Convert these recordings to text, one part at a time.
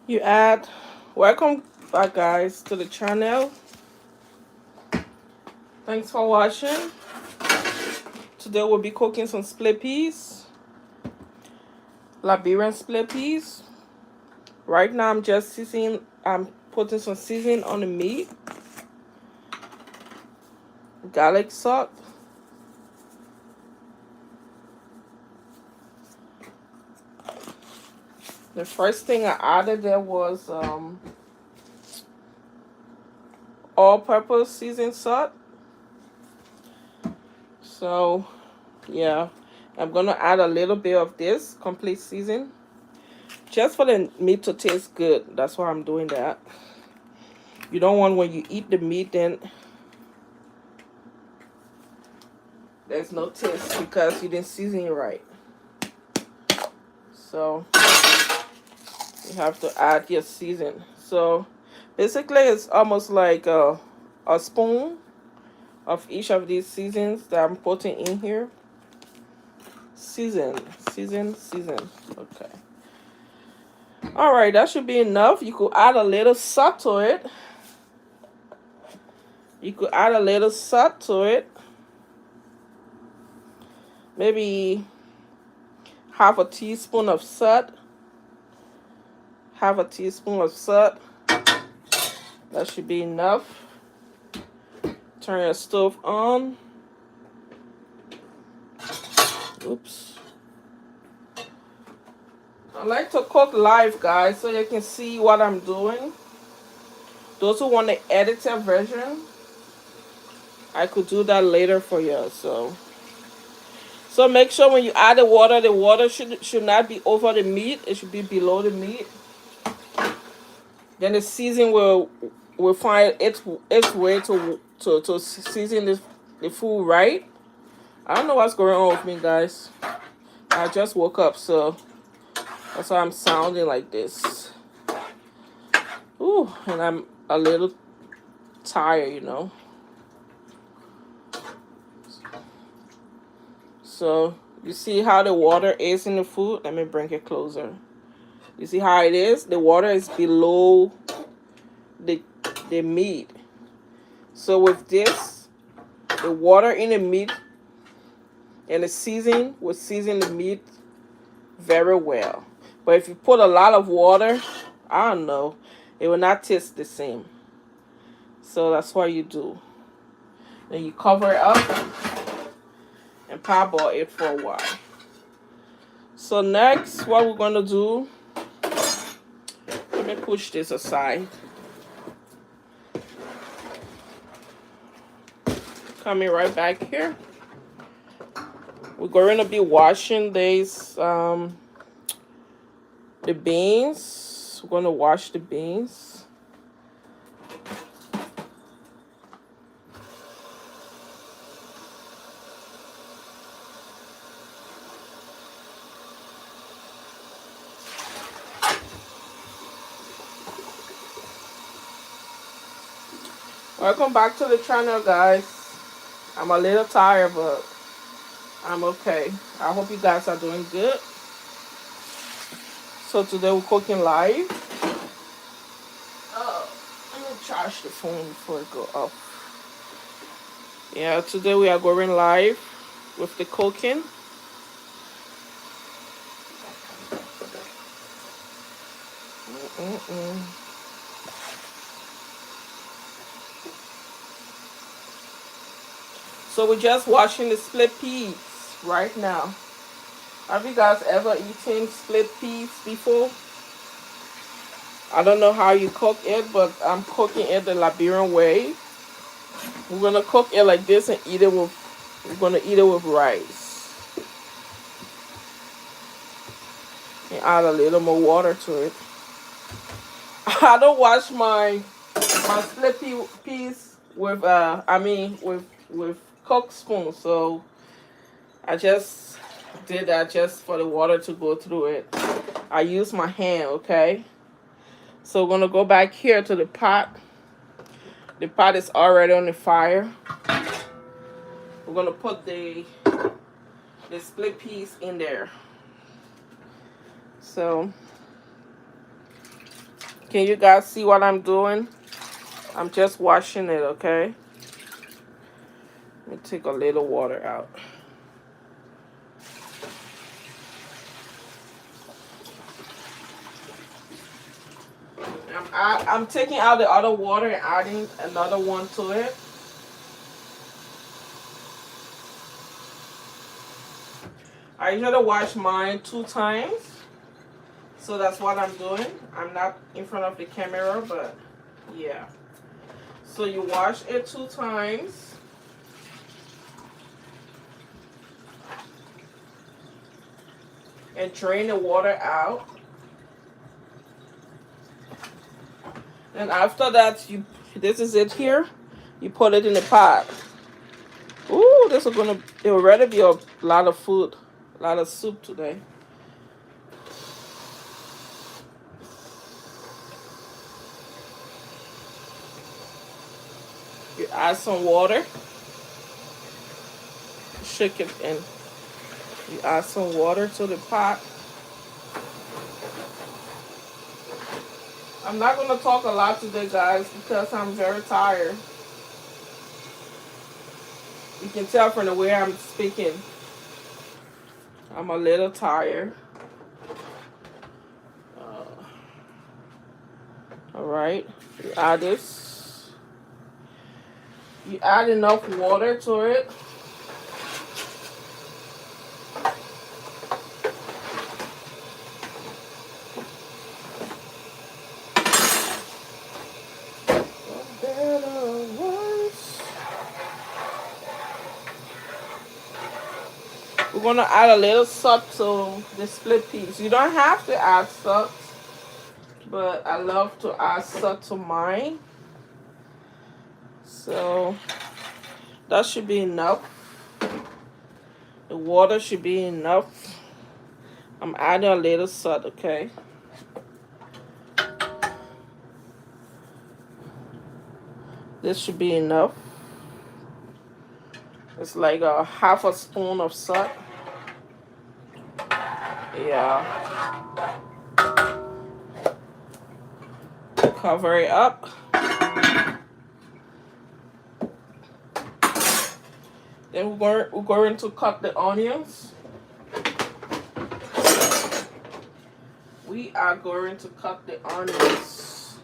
You add. Welcome back, guys, to the channel. Thanks for watching. Today we'll be cooking some split peas, Liberian split peas. Right now I'm just seasoning. I'm putting some seasoning on the meat, garlic salt, the first thing I added there was all-purpose seasoned salt. So yeah, I'm gonna add a little bit of this complete season just for the meat to taste good. That's why I'm doing that. You don't want when you eat the meat then there's no taste because you didn't season it right. So you have to add your season. So basically it's almost like a spoon of each of these seasons that I'm putting in here. Season. Okay. Alright, that should be enough. You could add a little salt to it. Maybe half a teaspoon of salt. That should be enough. Turn your stove on. Oops. I like to cook live, guys, so you can see what I'm doing. Those who want the edited version, I could do that later for you. So make sure when you add the water should not be over the meat. It should be below the meat. Then the season will find its way to season the food right. I don't know what's going on with me, guys. I just woke up, so that's why I'm sounding like this. Ooh, and I'm a little tired, you know. So you see how the water is in the food? Let me bring it closer. You see how it is? The water is below the meat. So with this, the water in the meat and the seasoning will season the meat very well. But if you put a lot of water, I don't know, it will not taste the same. So that's what you do. Then you cover it up and parboil it for a while. So next, what we're gonna do, let me push this aside. Coming right back here. We're going to be washing these the beans. We're gonna wash the beans. Welcome back to the channel, guys. I'm a little tired, but I'm okay. I hope you guys are doing good. So today we're cooking live. Let me charge the phone before it go up. Yeah, today we are going live with the cooking. So we're just washing the split peas right now. Have you guys ever eaten split peas before? I don't know how you cook it, but I'm cooking it the Liberian way. We're gonna cook it like this and eat it with. We're gonna eat it with rice. And add a little more water to it. I don't wash my split peas with with cooked spoon, so I just did that just for the water to go through it. I use my hand, okay? So we're gonna go back here to the pot. The pot is already on the fire. We're gonna put the split peas in there. So Can you guys see what I'm doing? I'm just washing it, okay? Let me take a little water out. I'm taking out the other water and adding another one to it. I usually wash mine 2 times. So that's what I'm doing. I'm not in front of the camera, but yeah. So you wash it 2 times. And drain the water out. And after that, this is it here. You put it in the pot. Ooh, this is gonna, it will already be a lot of food, a lot of soup today. You add some water, shake it in. You add some water to the pot. I'm not going to talk a lot today, guys, because I'm very tired. You can tell from the way I'm speaking. I'm a little tired. Alright, you add this. You add enough water to it. We're going to add a little salt to the split peas. You don't have to add salt, but I love to add salt to mine. So that should be enough. The water should be enough. I'm adding a little salt, okay? This should be enough. It's like a half a spoon of salt. Yeah. Cover it up. Then we're going to cut the onions. We are going to cut the onions.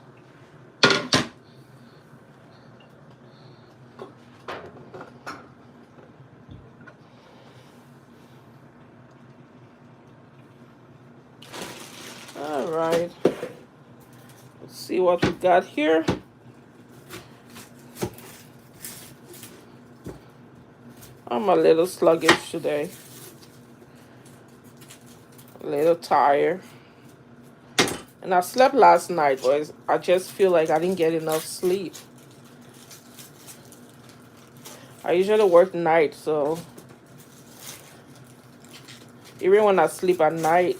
All right. Let's see what we got here. I'm a little sluggish today. A little tired. And I slept last night, but I just feel like I didn't get enough sleep. I usually work night, so even when I sleep at night,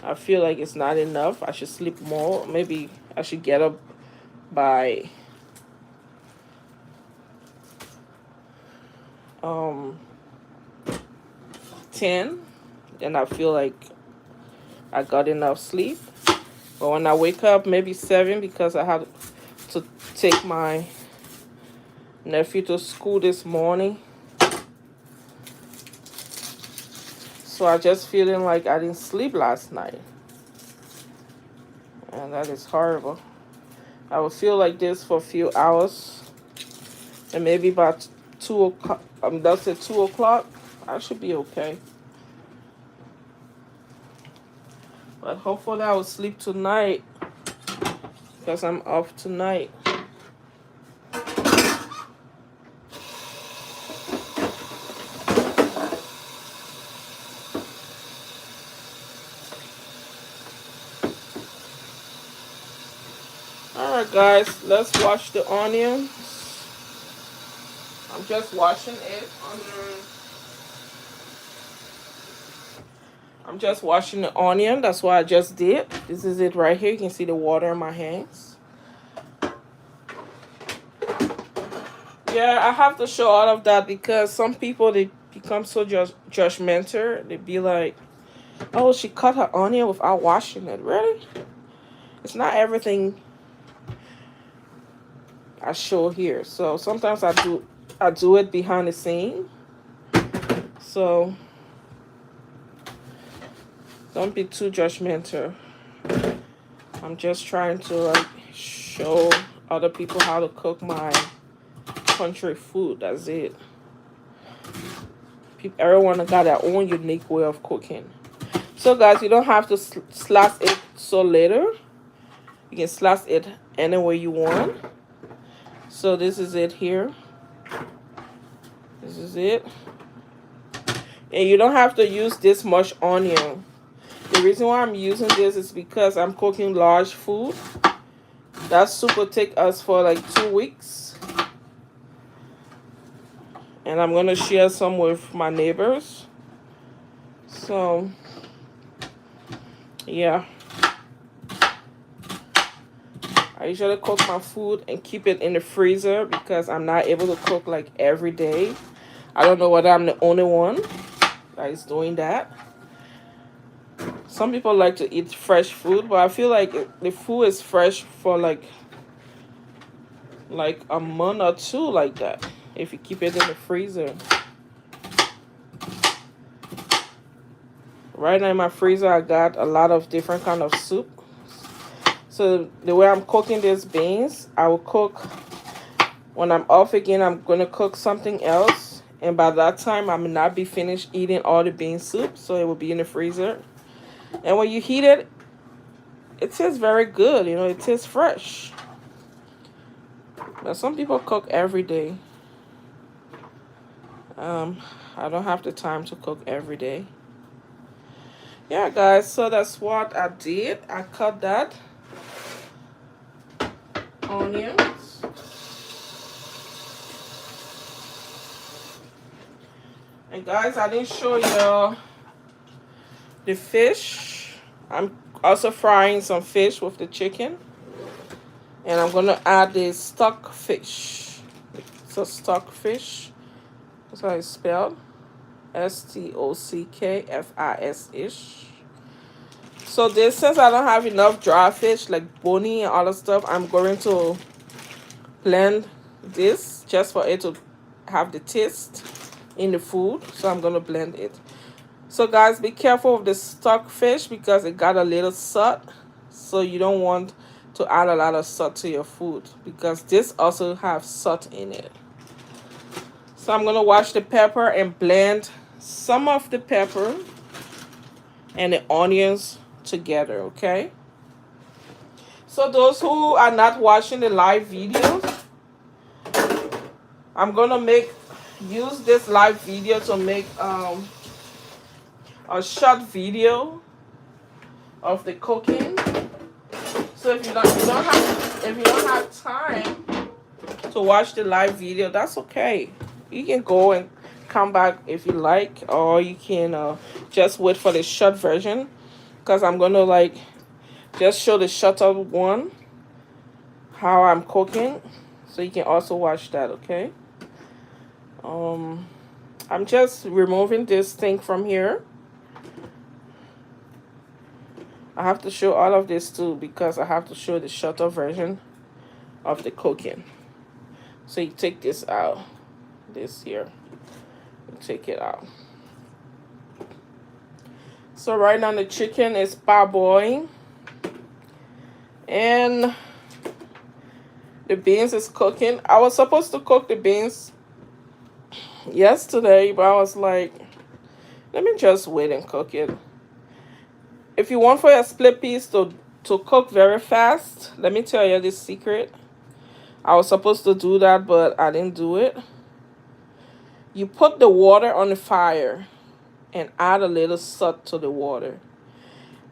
I feel like it's not enough. I should sleep more. Maybe I should get up by 10. Then I feel like I got enough sleep. But when I wake up, maybe 7, because I had to take my nephew to school this morning. So I just feeling like I didn't sleep last night. And that is horrible. I will feel like this for a few hours. And maybe about 2 o'clock, that's at 2 o'clock, I should be okay. But hopefully I will sleep tonight, because I'm off tonight. Alright guys, let's wash the onions. I'm just washing it I'm just washing the onion. That's what I just did. This is it right here. You can see the water in my hands. Yeah, I have to show all of that because some people, they become so judgmental. They be like, oh, she cut her onion without washing it. Really? It's not everything I show here. So sometimes I do it behind the scene. So don't be too judgmental. I'm just trying to like show other people how to cook my country food. That's it. Everyone got their own unique way of cooking. So guys, you don't have to slice it so little. You can slice it any way you want. So this is it here. This is it. And you don't have to use this much onion. The reason why I'm using this is because I'm cooking large food. That soup will take us for like 2 weeks. And I'm going to share some with my neighbors. So, yeah. I usually cook my food and keep it in the freezer because I'm not able to cook like every day. I don't know whether I'm the only one that is doing that. Some people like to eat fresh food, but I feel like the food is fresh for like a month or two like that if you keep it in the freezer. Right now in my freezer I got a lot of different kind of soup. So the way I'm cooking these beans, I will cook when I'm off again. I'm gonna cook something else, and by that time I may not be finished eating all the bean soup, so it will be in the freezer. And when you heat it, it tastes very good. You know, it tastes fresh. But some people cook every day. I don't have the time to cook every day. Yeah, guys, so that's what I did. I cut that onions. And guys, I didn't show you the fish. I'm also frying some fish with the chicken. And I'm going to add the stock fish. It's a stock fish. That's how it's spelled. STOCKFIS-ish. So this, since I don't have enough dry fish like bony and all that stuff, I'm going to blend this just for it to have the taste in the food. So I'm going to blend it. So guys, be careful with the stock fish because it got a little salt. So you don't want to add a lot of salt to your food because this also has salt in it. So I'm going to wash the pepper and blend some of the pepper and the onions together, okay? So those who are not watching the live videos, I'm going to use this live video to make a short video of the cooking. So if you don't have time to watch the live video, that's okay. You can go and come back if you like, or you can just wait for the short version because I'm gonna like just show the shorter one how I'm cooking, so you can also watch that. Okay. I'm just removing this thing from here. I have to show all of this too because I have to show the shorter version of the cooking. So you take this out, this here, and take it out. So right now the chicken is parboiling and the beans is cooking. I was supposed to cook the beans yesterday, but I was like, let me just wait and cook it. If you want for your split peas to cook very fast, let me tell you this secret. I was supposed to do that, but I didn't do it. You put the water on the fire and add a little salt to the water.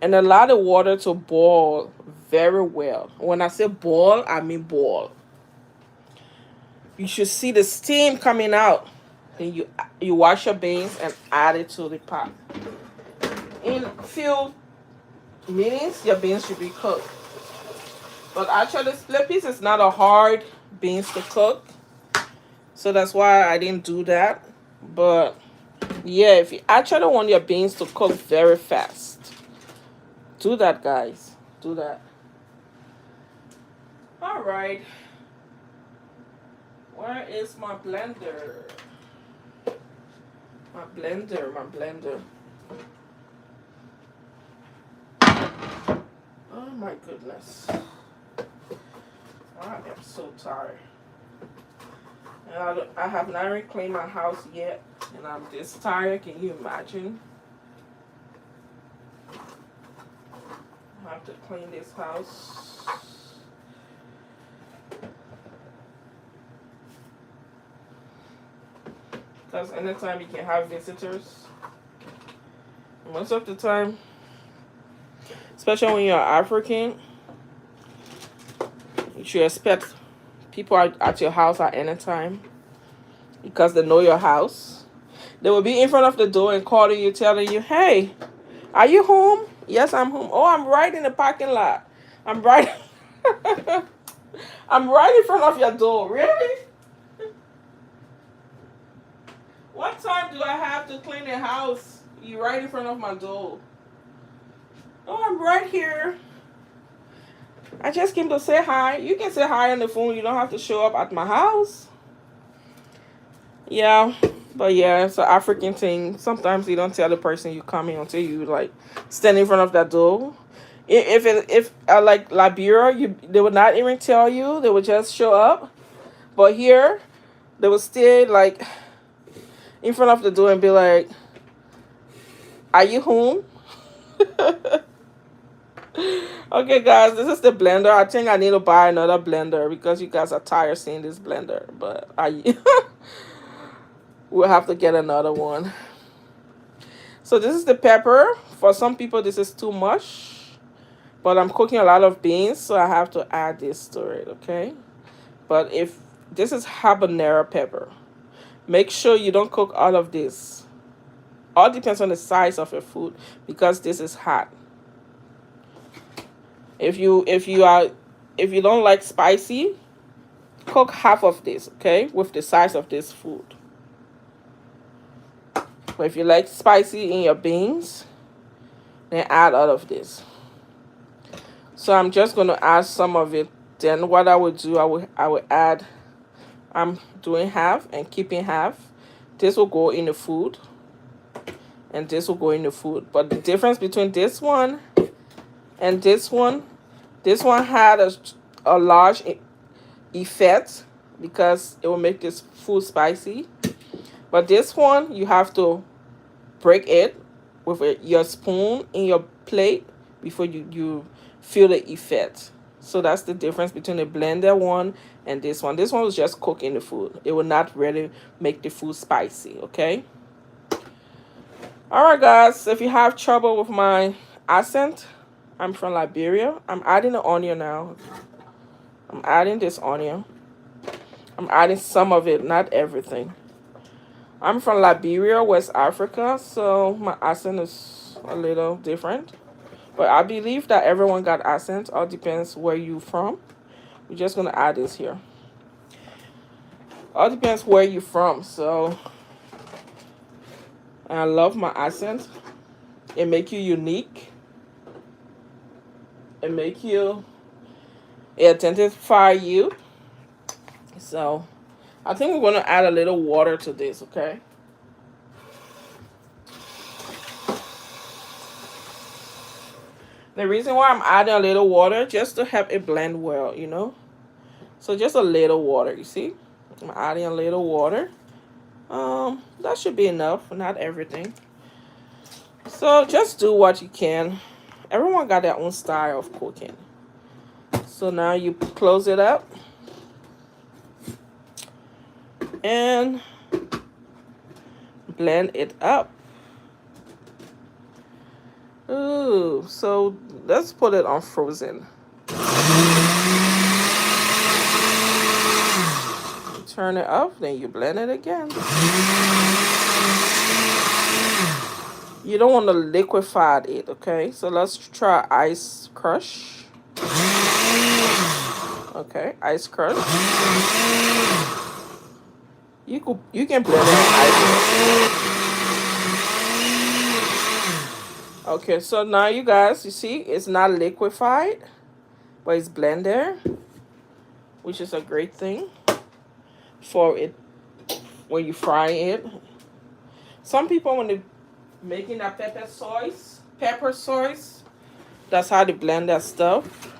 And allow the water to boil very well. When I say boil, I mean boil. You should see the steam coming out. Then you wash your beans and add it to the pot. In a few minutes, your beans should be cooked. But actually, split peas is not a hard beans to cook. So that's why I didn't do that. But yeah, if you actually want your beans to cook very fast, do that, guys. Do that. All right. Where is my blender? My blender, my blender. Oh my goodness. I am so tired. And I have not even cleaned my house yet. And I'm this tired. Can you imagine? I have to clean this house. Because anytime you can have visitors. Most of the time, especially when you're African, you should expect people at your house at any time because they know your house. They will be in front of the door and calling you, telling you, "Hey, are you home?" "Yes, I'm home." "Oh, I'm right in the parking lot. I'm right. I'm right in front of your door." "Really? What time do I have to clean the house? You right in front of my door." "Oh, I'm right here. I just came to say hi." You can say hi on the phone. You don't have to show up at my house. Yeah, but yeah, it's an African thing. Sometimes you don't tell the person you coming until you like stand in front of that door. If like Liberia, they would not even tell you. They would just show up. But here, they would stay like in front of the door and be like, "Are you home?" Okay, guys, this is the blender. I think I need to buy another blender because you guys are tired seeing this blender. But I we'll have to get another one. So this is the pepper. For some people, this is too much. But I'm cooking a lot of beans, so I have to add this to it, okay? But if this is habanero pepper, make sure you don't cook all of this. All depends on the size of your food because this is hot. If you don't like spicy, cook half of this, okay? With the size of this food. But if you like spicy in your beans, then add all of this. So I'm just going to add some of it. Then what I would do, I will add, I'm doing half and keeping half. This will go in the food. And this will go in the food. But the difference between this one and this one had a large effect because it will make this food spicy. But this one, you have to break it with your spoon in your plate before you feel the effect. So that's the difference between the blender one and this one. This one was just cooking the food. It will not really make the food spicy, okay? All right, guys. If you have trouble with my accent, I'm from Liberia. I'm adding the onion now. I'm adding this onion. I'm adding some of it, not everything. I'm from Liberia, West Africa, so my accent is a little different. But I believe that everyone got accents. All depends where you from. We're just going to add this here. All depends where you from. So I love my accent. It make you unique. It make you, it identify you. So I think we're going to add a little water to this, okay? The reason why I'm adding a little water, just to help it blend well, you know? So just a little water, you see? I'm adding a little water. That should be enough, not everything. So just do what you can. Everyone got their own style of cooking. So now you close it up. And blend it up. Ooh, so let's put it on frozen. Turn it up, then you blend it again. You don't want to liquefy it, okay? So let's try ice crush. Okay, ice crush. You can blend it in ice. Okay, so now you guys, you see, it's not liquefied, but it's blended. which is a great thing for it when you fry it. Some people, when they making that pepper sauce, that's how they blend that stuff.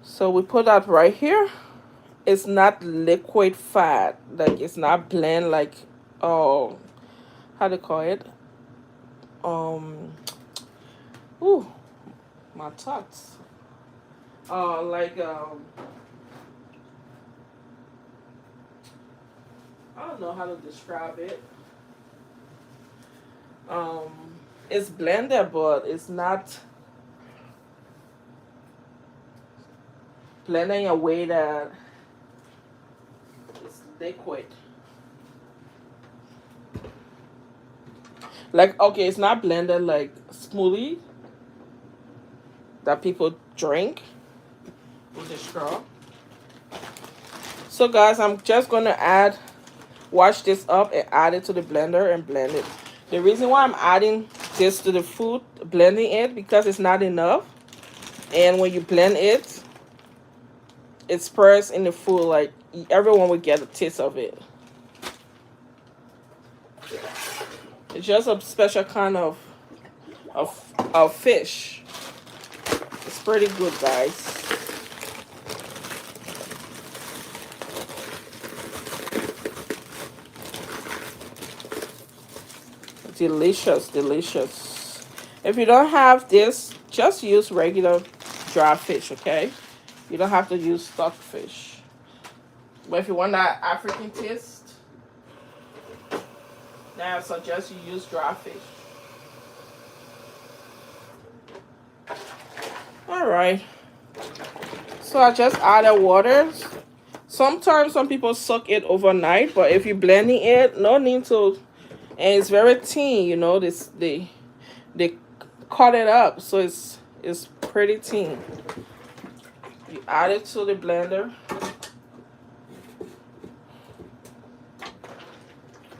So we put that right here. It's not liquid fat, like it's not blend like, oh, how do you call it? Um, ooh, my thoughts. Like I don't know how to describe it. Um, it's blended, but it's not blended in a way that it's liquid. Like, okay, it's not blended like smoothie that people drink with a straw. So guys, I'm just gonna wash this up and add it to the blender and blend it. The reason why I'm adding this to the food, blending it, because it's not enough. And when you blend it, it spreads in the food, like everyone will get a taste of it. It's just a special kind of fish. It's pretty good, guys. Delicious, delicious. If you don't have this, just use regular dry fish, okay? You don't have to use stockfish. But if you want that African taste, then I suggest you use dry fish. Alright. So I just added water. Sometimes some people soak it overnight, but if you're blending it, no need to. And it's very thin, you know. They cut it up, so it's pretty thin. You add it to the blender.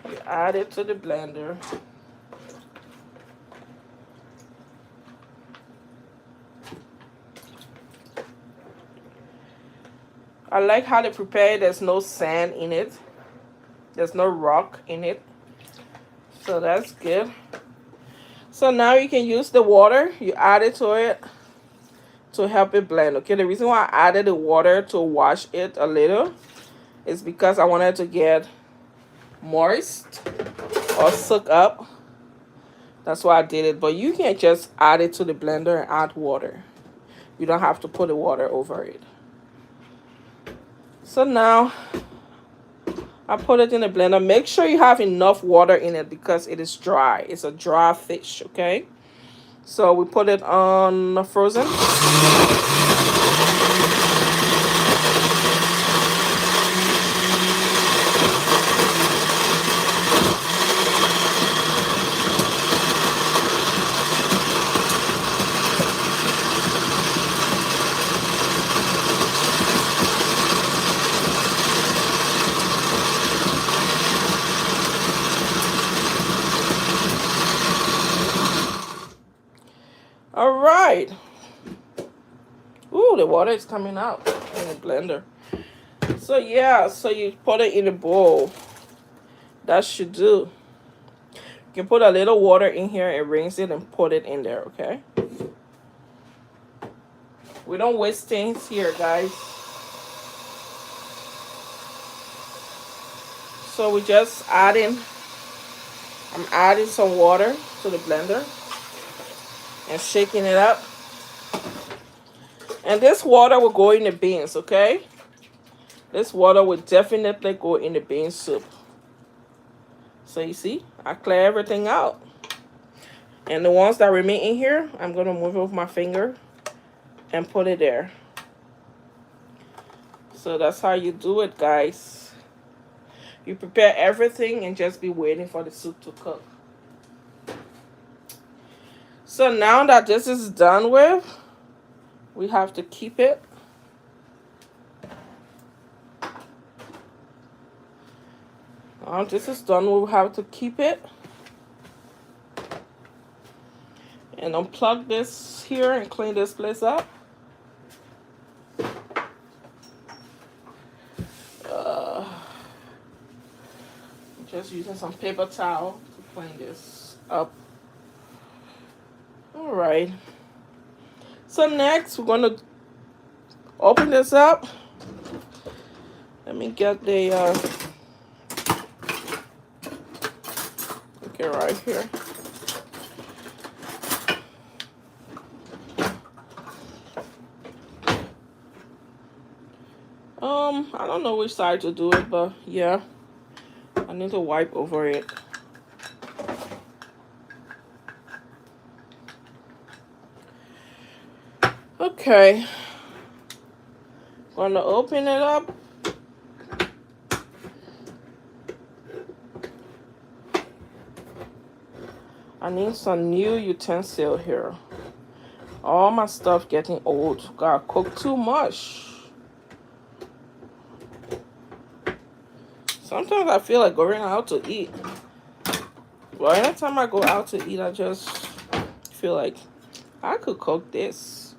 You add it to the blender. I like how they prepare it. There's no sand in it. There's no rock in it. So that's good. So now you can use the water. You add it to it to help it blend. Okay, the reason why I added the water to wash it a little is because I wanted to get moist or soak up. That's why I did it. But you can just add it to the blender and add water. You don't have to put the water over it. So now I put it in the blender. Make sure you have enough water in it because it is dry. It's a dry fish, okay? So we put it on frozen. All right. Ooh, the water is coming out in the blender. So yeah, so you put it in a bowl. That should do. You can put a little water in here and rinse it and put it in there, okay? We don't waste things here, guys. So we just I'm adding some water to the blender and shaking it up. And this water will go in the beans, okay? This water will definitely go in the bean soup. So you see, I clear everything out. And the ones that remain in here, I'm going to move it with my finger and put it there. So that's how you do it, guys. You prepare everything and just be waiting for the soup to cook. So now that this is done with, we have to keep it. This is done, we'll have to keep it. And unplug this here and clean this place up. Just using some paper towel to clean this up. All right. So next, we're gonna open this up. Let me get the okay, right here. I don't know which side to do it, but yeah, I need to wipe over it. Okay, gonna open it up. I need some new utensil here. All my stuff getting old. Gotta cook too much. Sometimes I feel like going out to eat. But anytime I go out to eat, I just feel like I could cook this.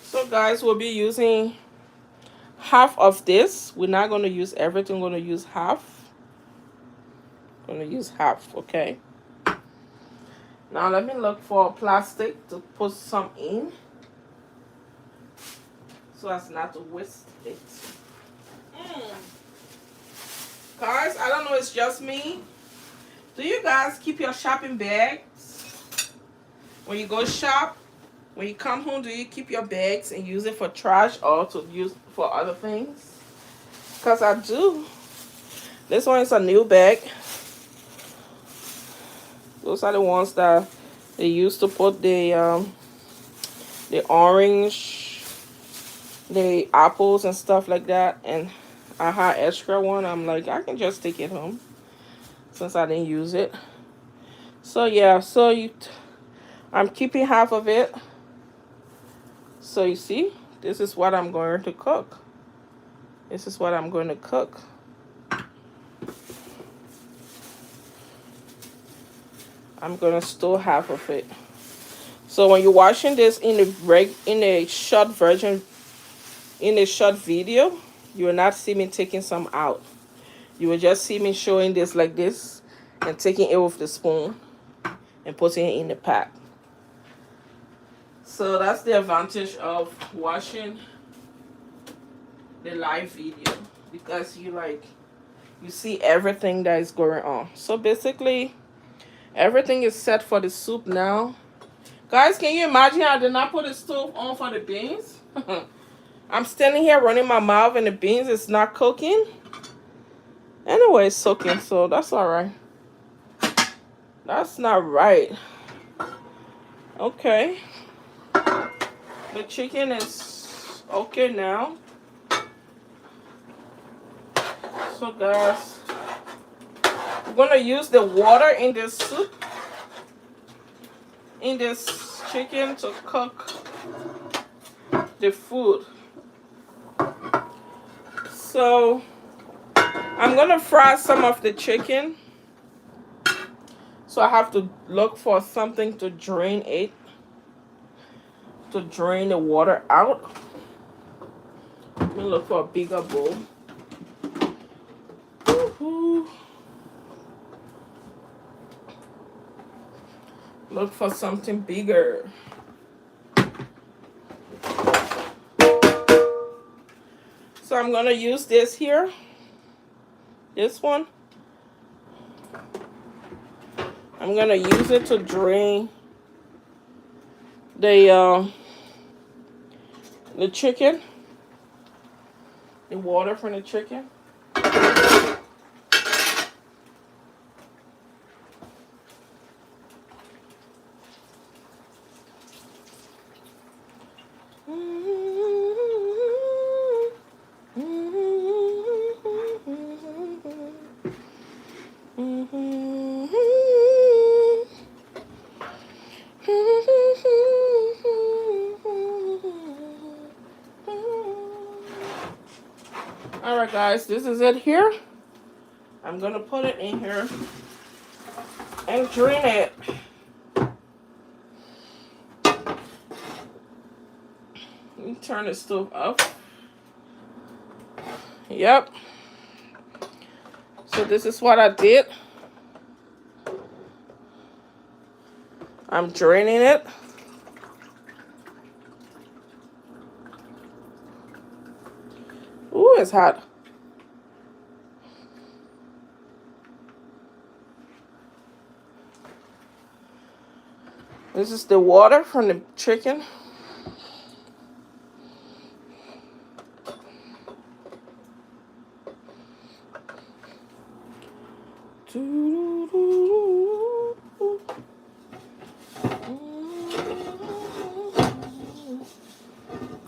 So guys, we'll be using half of this. We're not going to use everything. We're going to use half. Going to use half, okay? Now let me look for plastic to put some in, so as not to waste it. Guys, I don't know, it's just me. Do you guys keep your shopping bags when you go shop? When you come home, do you keep your bags and use it for trash or to use for other things? Because I do. This one is a new bag. Those are the ones that they used to put the orange, the apples and stuff like that. And I had extra one. I'm like, I can just take it home since I didn't use it. So yeah, so I'm keeping half of it. So you see, this is what I'm going to cook. This is what I'm going to cook. I'm gonna store half of it. So when you're watching this in a short version, in a short video, you will not see me taking some out. You will just see me showing this like this and taking it with the spoon and putting it in the pack. So that's the advantage of watching the live video, because you see everything that is going on. So basically, everything is set for the soup now. Guys, can you imagine I did not put the stove on for the beans? I'm standing here running my mouth and the beans is not cooking. Anyway, it's soaking, so that's all right. That's not right. Okay. The chicken is okay now. So guys, we're gonna use the water in this soup, in this chicken, to cook the food. So I'm gonna fry some of the chicken, so I have to look for something to drain it, to drain the water out. Let me look for a bigger bowl. Look for something bigger. So I'm gonna use this here. This one. I'm gonna use it to drain the chicken, the water from the chicken. Alright guys, this is it here. I'm gonna put it in here and drain it. turn the stove up. Yep. So this is what I did. I'm draining it. Ooh, it's hot. This is the water from the chicken.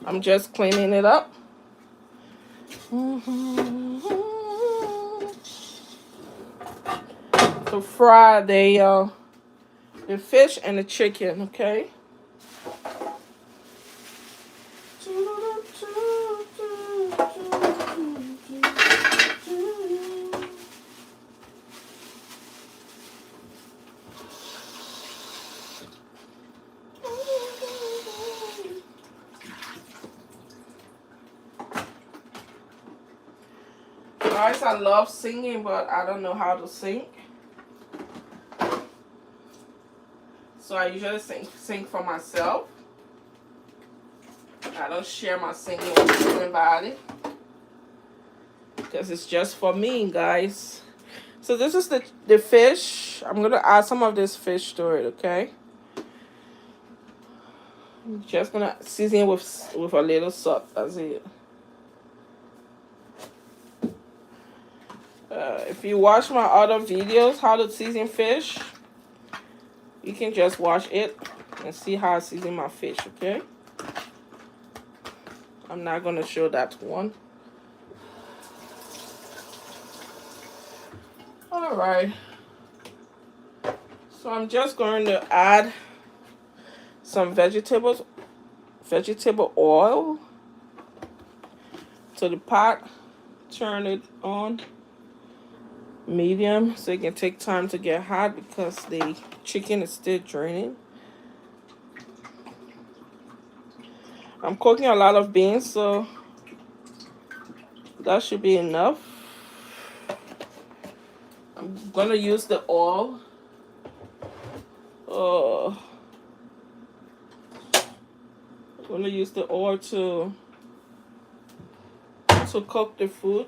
I'm just cleaning it up. To fry the fish and the chicken, okay? Guys, I love singing, but I don't know how to sing. So I usually sing for myself. I don't share my singing with anybody. Because it's just for me, guys. So this is the fish. I'm going to add some of this fish to it, okay? I'm just going to season it with a little salt. That's it. If you watch my other videos, how to season fish, you can just watch it and see how I season my fish, okay? I'm not going to show that one. Alright. So I'm just going to add some vegetable oil to the pot. Turn it on medium so it can take time to get hot because the chicken is still draining. I'm cooking a lot of beans, so that should be enough. I'm gonna use the oil. I'm gonna use the oil to cook the food.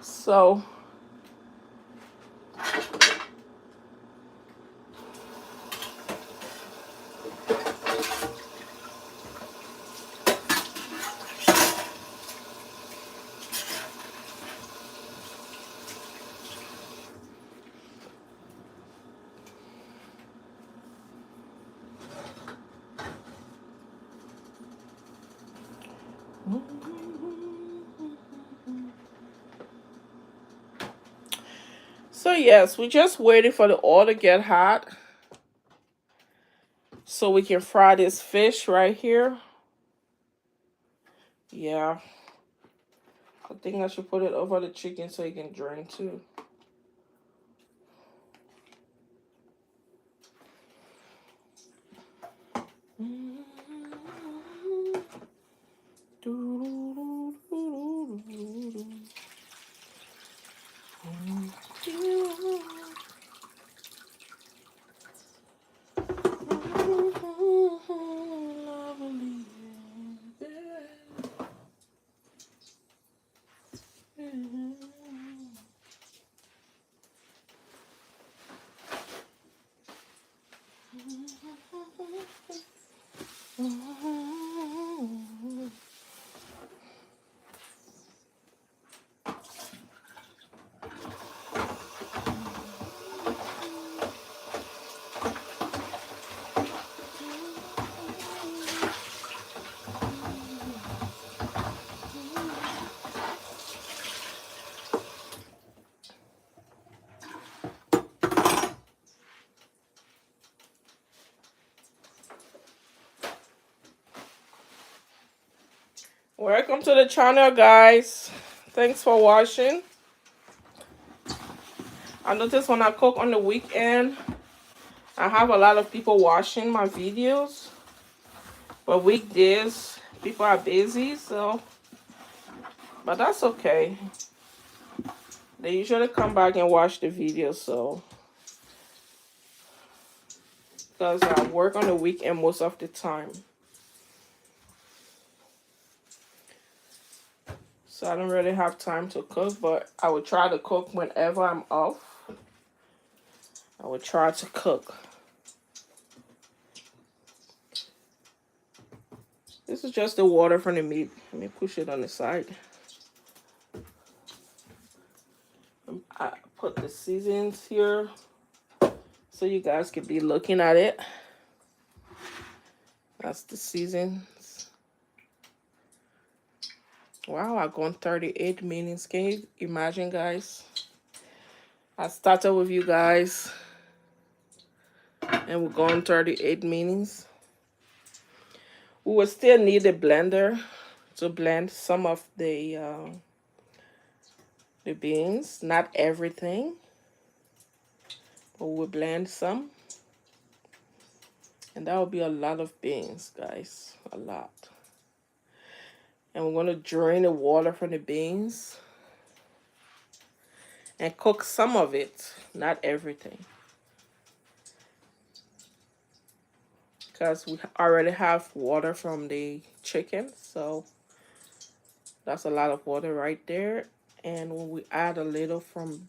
So yes, we just waiting for the oil to get hot so we can fry this fish right here. Yeah, I think I should put it over the chicken so it can drain too. Welcome to the channel, guys. Thanks for watching. I notice when I cook on the weekend, I have a lot of people watching my videos. But weekdays, people are busy, so, but that's okay. They usually come back and watch the video, so, because I work on the weekend most of the time. So I don't really have time to cook, but I would try to cook whenever I'm off. I would try to cook. This is just the water from the meat. Let me push it on the side. I put the seasons here so you guys can be looking at it. That's the seasons. Wow, I've gone 38 minutes. Can you imagine, guys? I started with you guys and we're going 38 minutes. We will still need a blender to blend some of the beans, not everything, but we'll blend some. And that will be a lot of beans, guys, a lot. And we're going to drain the water from the beans and cook some of it, not everything. Because we already have water from the chicken, so that's a lot of water right there. And when we add a little from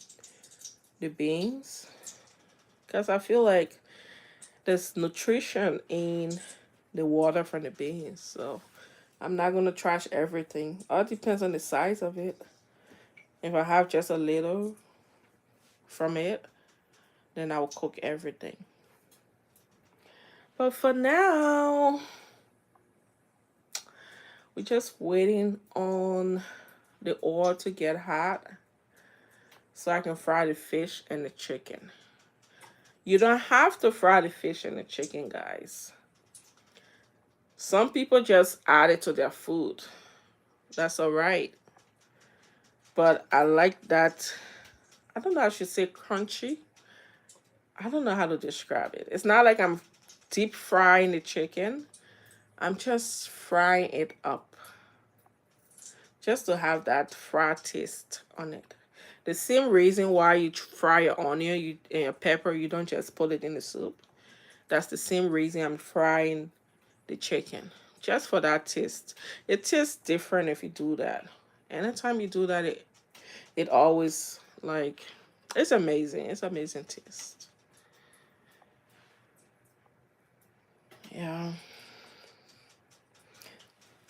the beans, because I feel like there's nutrition in the water from the beans, so I'm not going to trash everything. All depends on the size of it. If I have just a little from it, then I will cook everything. But for now, we're just waiting on the oil to get hot so I can fry the fish and the chicken. You don't have to fry the fish and the chicken, guys. Some people just add it to their food. That's all right. But I like that. I don't know, I should say crunchy. I don't know how to describe it. It's not like I'm deep frying the chicken. I'm just frying it up. Just to have that fried taste on it. The same reason why you fry your onion and your pepper, you don't just put it in the soup. That's the same reason I'm frying the chicken. Just for that taste. It tastes different if you do that. Anytime you do that, it always, like, it's amazing. It's amazing taste. Yeah.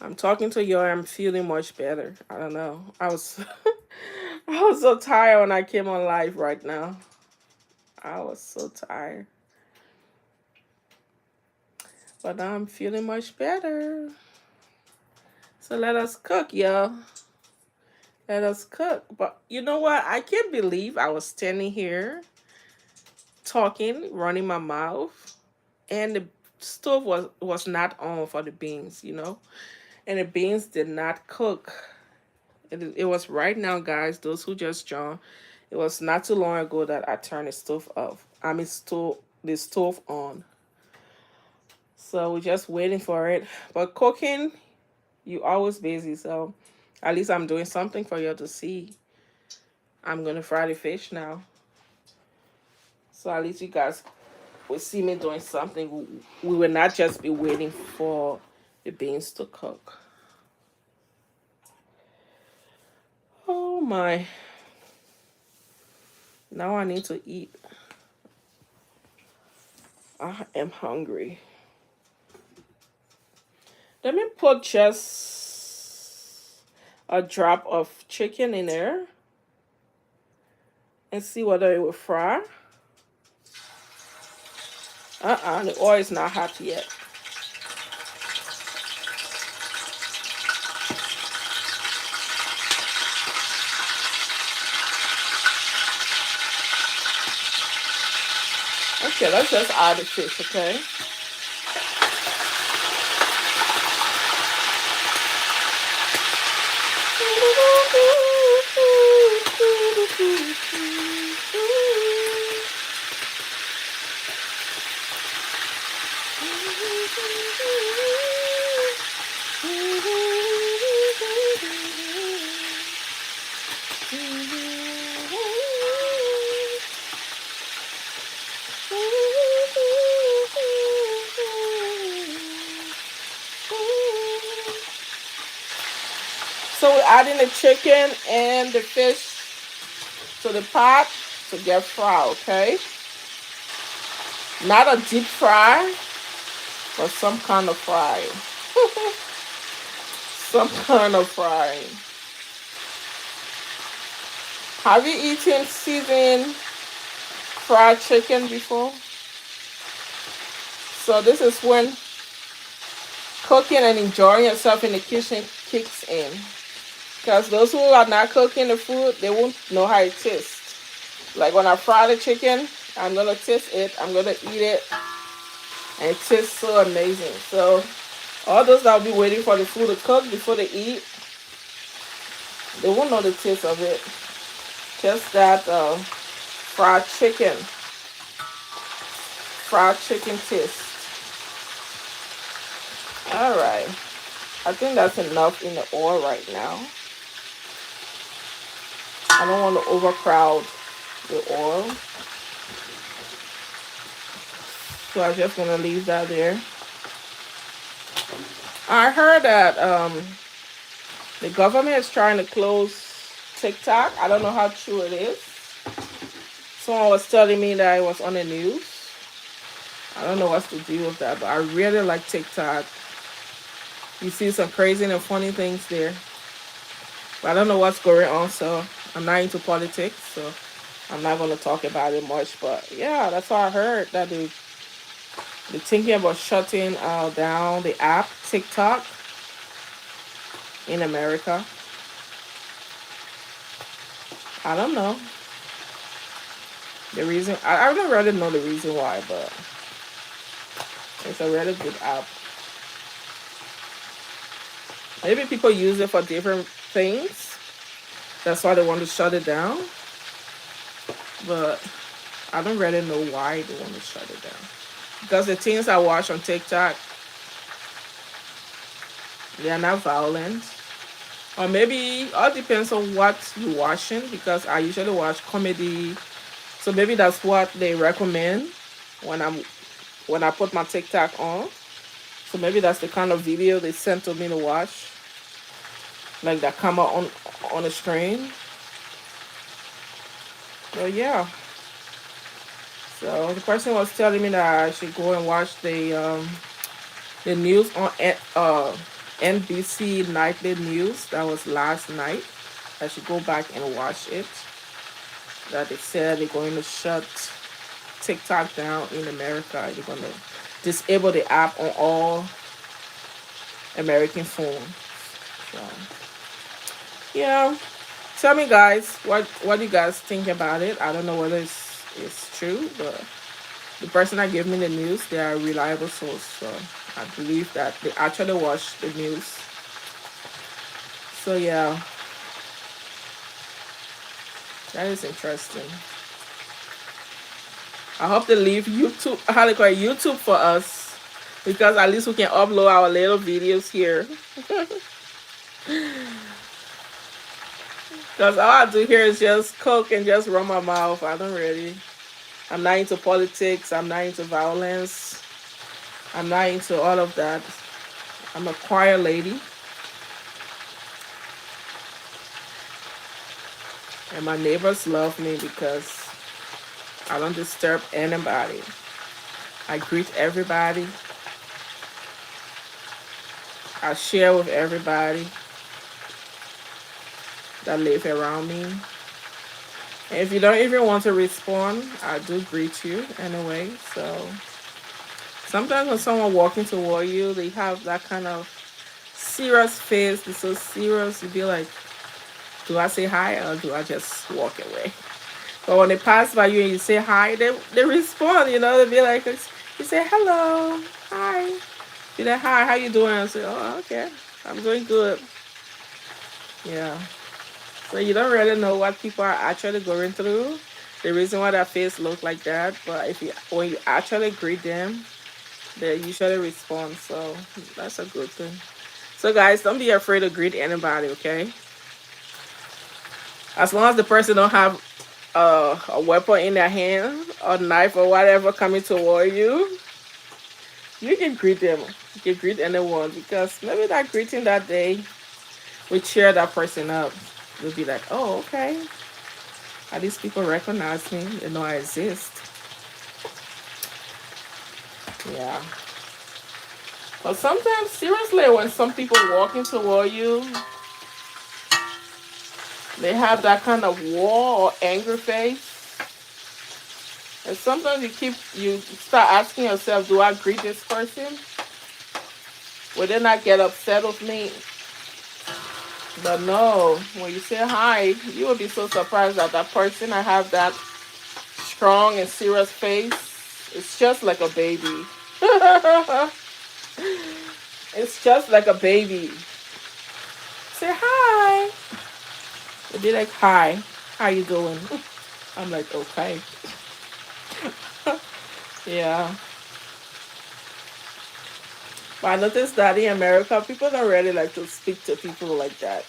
I'm talking to you. I'm feeling much better. I don't know. I was I was so tired when I came on live right now. I was so tired. But now I'm feeling much better. So let us cook, y'all. Let us cook. But you know what? I can't believe I was standing here talking, running my mouth, and the stove was not on for the beans, you know? And the beans did not cook. It was right now, guys, those who just joined. It was not too long ago that I turned the stove off. The stove on. So we're just waiting for it. But cooking, you always busy. So at least I'm doing something for you to see. I'm going to fry the fish now. So at least you guys will see me doing something. We will not just be waiting for the beans to cook. Oh my. Now I need to eat. I am hungry. Let me put just a drop of chicken in there and see whether it will fry. The oil is not hot yet. Okay, let's just add the fish, okay? adding the chicken and the fish to the pot to get fried, okay? Not a deep fry, but some kind of fry. Some kind of fry. Have you eaten seasoned fried chicken before? So this is when cooking and enjoying yourself in the kitchen kicks in. Because those who are not cooking the food, they won't know how it tastes. Like when I fry the chicken, I'm gonna taste it, I'm gonna eat it, and it tastes so amazing. So all those that will be waiting for the food to cook before they eat, they won't know the taste of it. Just that fried chicken taste. All right, I think that's enough in the oil right now. I don't want to overcrowd the oil, so I'm just gonna leave that there. I heard that the government is trying to close TikTok. I don't know how true it is. Someone was telling me that it was on the news. I don't know what's the deal with that, but I really like TikTok. You see some crazy and funny things there. But I don't know what's going on, so I'm not into politics, so I'm not going to talk about it much. But yeah, that's what I heard, that they're thinking about shutting down the app TikTok in America. I don't know the reason. I don't really know the reason why, but it's a really good app. Maybe people use it for different things. That's why they want to shut it down. But I don't really know why they want to shut it down. Because the things I watch on TikTok, they are not violent. Or maybe it all depends on what you're watching, because I usually watch comedy. So maybe that's what they recommend when I put my TikTok on. So maybe that's the kind of video they sent to me to watch. Like that come out on the screen. So yeah. So the person was telling me that I should go and watch the news on NBC Nightly News. That was last night. I should go back and watch it. That they said they're going to shut TikTok down in America. They're going to disable the app on all American phones. So, yeah. Tell me, guys, what do you guys think about it? I don't know whether it's true, but the person that gave me the news, they are a reliable source. So I believe that they actually watch the news. So yeah, that is interesting. I hope they leave YouTube, how they call it, YouTube for us, because at least we can upload our little videos here. Because all I do here is just cook and just run my mouth. I'm not into politics. I'm not into violence. I'm not into all of that. I'm a quiet lady. And my neighbors love me because I don't disturb anybody. I greet everybody. I share with everybody that live around me. And if you don't even want to respond, I do greet you anyway. So sometimes when someone walking toward you, they have that kind of serious face. They're so serious. You be like, do I say hi or do I just walk away? But when they pass by you and you say hi, they respond, they be like, you say hello, hi. Be like, hi, how you doing? I say, oh, okay, I'm doing good. Yeah. So you don't really know what people are actually going through, the reason why their face looks like that. But when you actually greet them, they usually respond. So that's a good thing. So guys, don't be afraid to greet anybody, okay? As long as the person don't have a weapon in their hand or knife or whatever coming toward you, you can greet them. You can greet anyone, because maybe that greeting that day we cheer that person up. We'll be like, oh, okay. At least people recognize me. They know I exist. Yeah. But sometimes, seriously, when some people walking toward you, they have that kind of war or anger face. And sometimes you start asking yourself, do I greet this person? Will they not get upset with me? But no, when you say hi, you will be so surprised that that person I have that strong and serious face. It's just like a baby. It's just like a baby. Say hi. They be like, hi, how you doing? I'm like, okay. Yeah. But I noticed that in America, people don't really like to speak to people like that.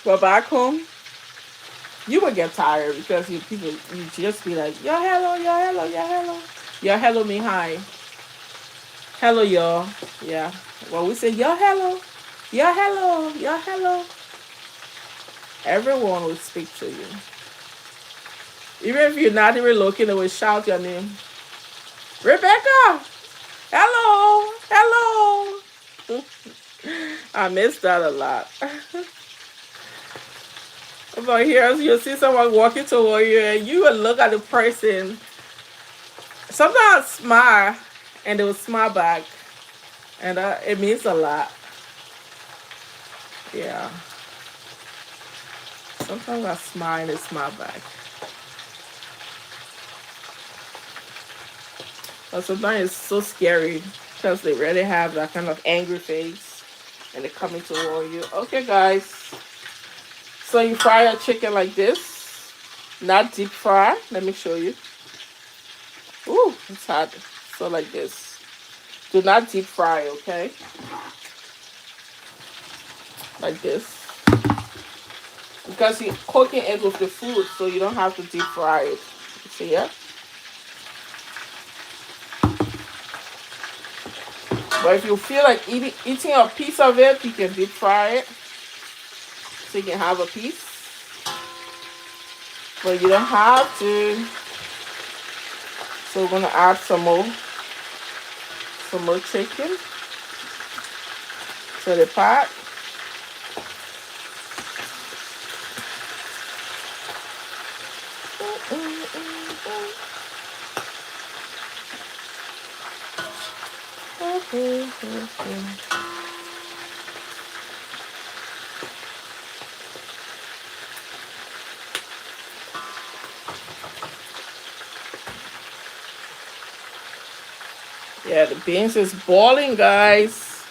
But back home, you would get tired because you just be like, yo, hello, yo, hello, yo, hello. Yo, hello mean hi. Hello, y'all. Yeah. Well, we say, yo, hello. Yo, hello. Yo, hello. Everyone will speak to you. Even if you're not even looking, they will shout your name. Rebecca! Hello! Hello! I miss that a lot. But here, you see someone walking toward you, and you will look at the person. Sometimes smile, and they will smile back, and it means a lot. Yeah. Sometimes I smile and they smile back. But sometimes it's so scary because they really have that kind of angry face, and they're coming toward you. Okay, guys. So you fry your chicken like this, not deep fry. Let me show you. Ooh, it's hot. So like this. Do not deep fry, okay? Like this. Because you're cooking it with the food, so you don't have to deep fry it. See, yeah? But if you feel like eating a piece of it, you can deep fry it. So you can have a piece. But you don't have to. So we're gonna add some more chicken to the pot. Yeah, the beans is boiling, guys.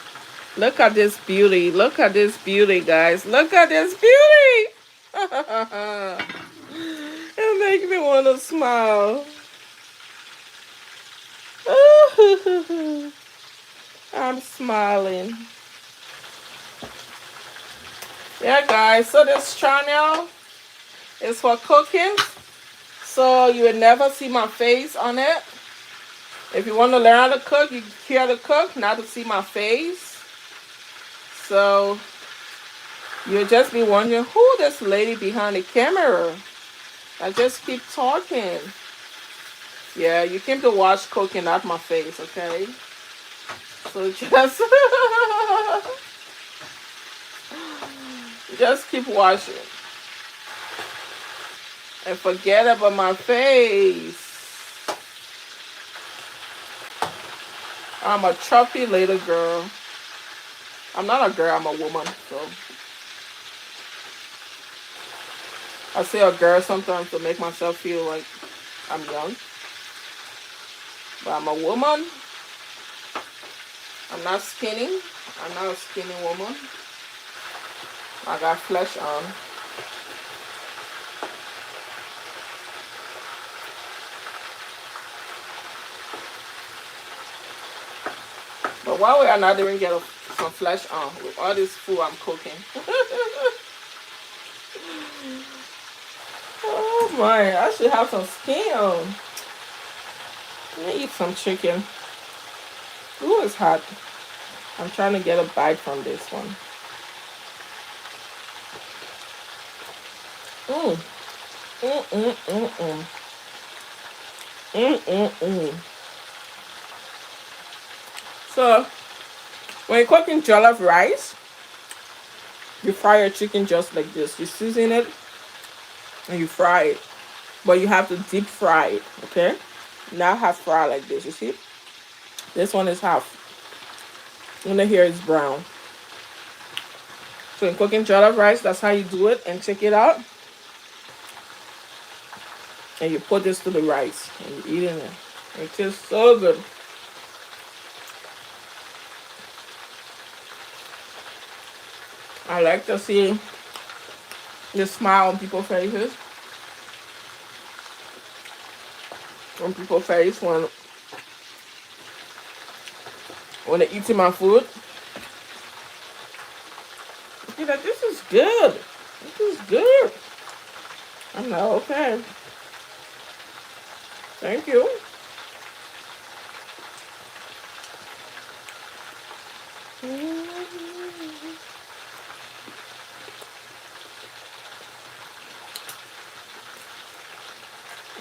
Look at this beauty. Look at this beauty, guys. Look at this beauty. It makes me want to smile. I'm smiling. Yeah, guys. So this channel is for cooking. So you will never see my face on it. If you want to learn how to cook, you care to cook, not to see my face. So you'll just be wondering who this lady behind the camera. I just keep talking. Yeah, you came to watch cooking, not my face, okay? So just keep watching. And forget about my face. I'm a chubby little girl. I'm not a girl, I'm a woman, so. I say a girl sometimes to make myself feel like I'm young. But I'm a woman. I'm not skinny. I'm not a skinny woman. I got flesh on. But why would I not even get some flesh on with all this food I'm cooking? Oh my, I should have some skin on. Let me eat some chicken. Ooh, it's hot. I'm trying to get a bite from this one. Mm. Mm, mm, mm, mm. Mm, mm, mm. So, when you're cooking jollof rice, you fry your chicken just like this. You season it and you fry it. But you have to deep fry it, okay? Not half fry like this, you see? This one is half. And the here is brown. So in cooking jollof rice, that's how you do it. And check it out. And you put this to the rice. And you eat it. It tastes so good. I like to see the smile on people's faces. On people's face when they're eating my food. You're like, this is good. This is good. I'm like, okay. Thank you.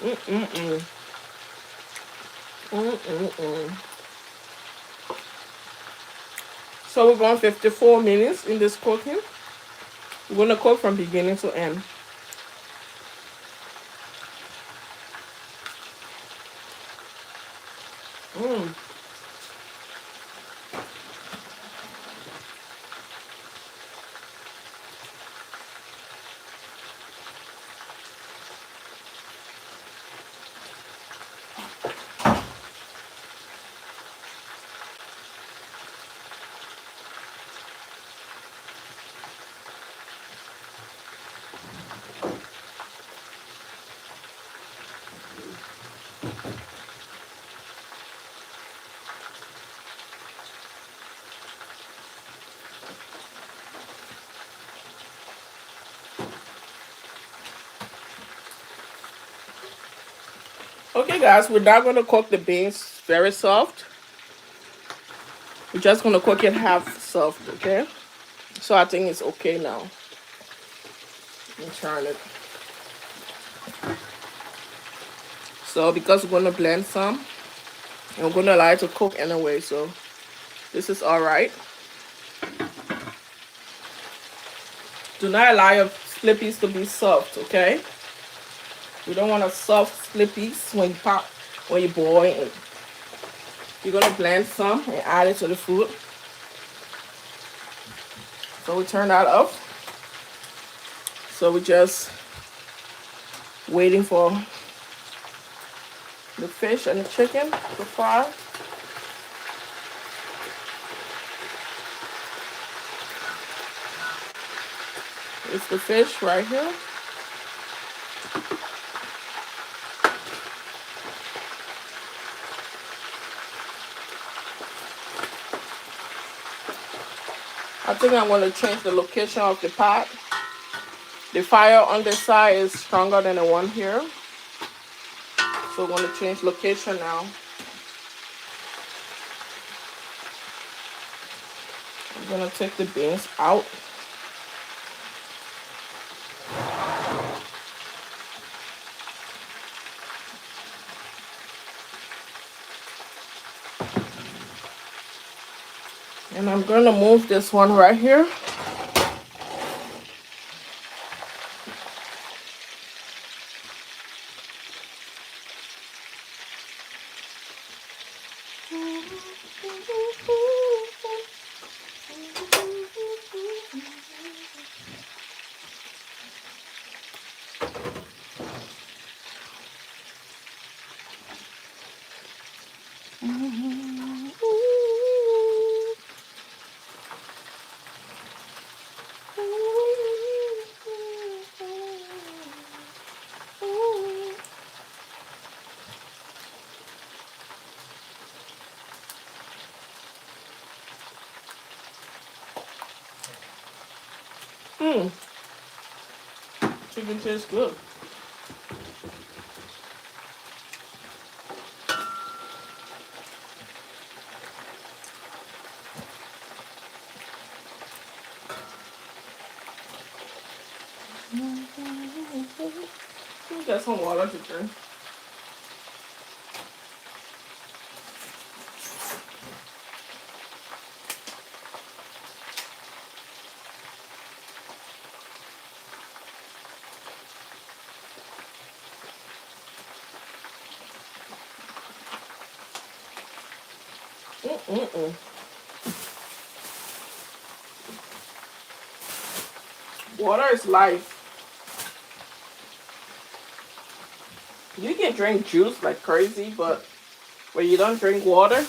Mm-mm-mm. Mm-mm-mm. So we're going 54 minutes in this cooking. We're going to cook from beginning to end. Mm. Okay, guys, we're not going to cook the beans very soft. We're just going to cook it half soft, okay? So I think it's okay now. I'm trying it. So because we're going to blend some, and we're going to allow it to cook anyway, so this is all right. Do not allow your slippies to be soft, okay? We don't want a soft slippies when you boil it. You're gonna blend some and add it to the food. So we turn that off. So we're just waiting for the fish and the chicken to fry. It's the fish right here. I think I'm going to change the location of the pot. The fire on this side is stronger than the one here. So we're going to change location now. I'm going to take the beans out. And I'm going to move this one right here. Chicken tastes good. get some water to drink. Water is life. You can drink juice like crazy, but when you don't drink water,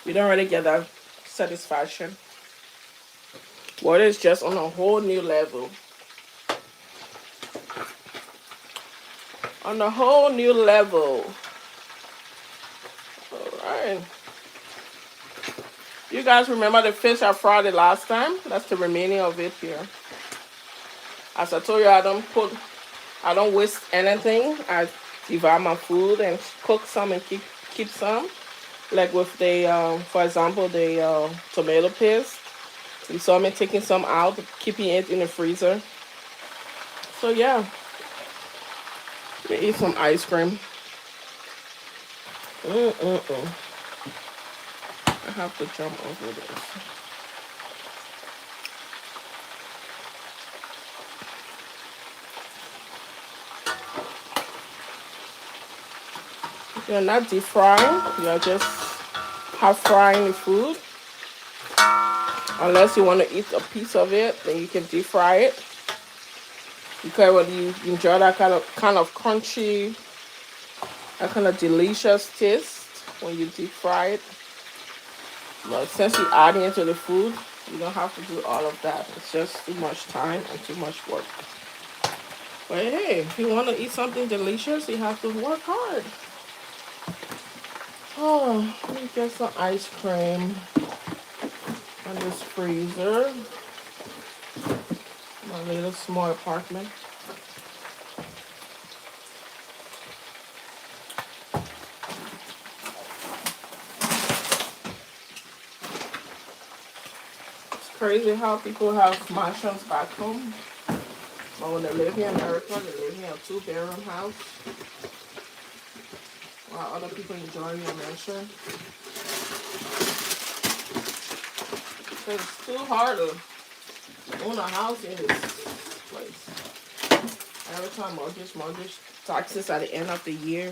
you don't really get that satisfaction. Water is just on a whole new level. On a whole new level. Alright. You guys remember the fish I fried it last time? That's the remaining of it here. As I told you, I don't waste anything. I divide my food and cook some and keep some. Like with the, for example, the tomato paste. You saw me taking some out, keeping it in the freezer. So yeah, we eat some ice cream. I have to jump over this. You're not deep frying, you're just half frying the food. Unless you want to eat a piece of it, then you can deep fry it. Because when you enjoy that kind of crunchy, that kind of delicious taste when you deep fry it. But since you're adding it to the food, you don't have to do all of that. It's just too much time and too much work. But hey, if you want to eat something delicious, you have to work hard. Oh, let me get some ice cream in this freezer. My little small apartment. It's crazy how people have mansions back home. But when they live here in America, they live in a 2-bedroom house. While other people enjoy your mansion. Because it's too hard to own a house in this place. Every time mortgage taxes at the end of the year.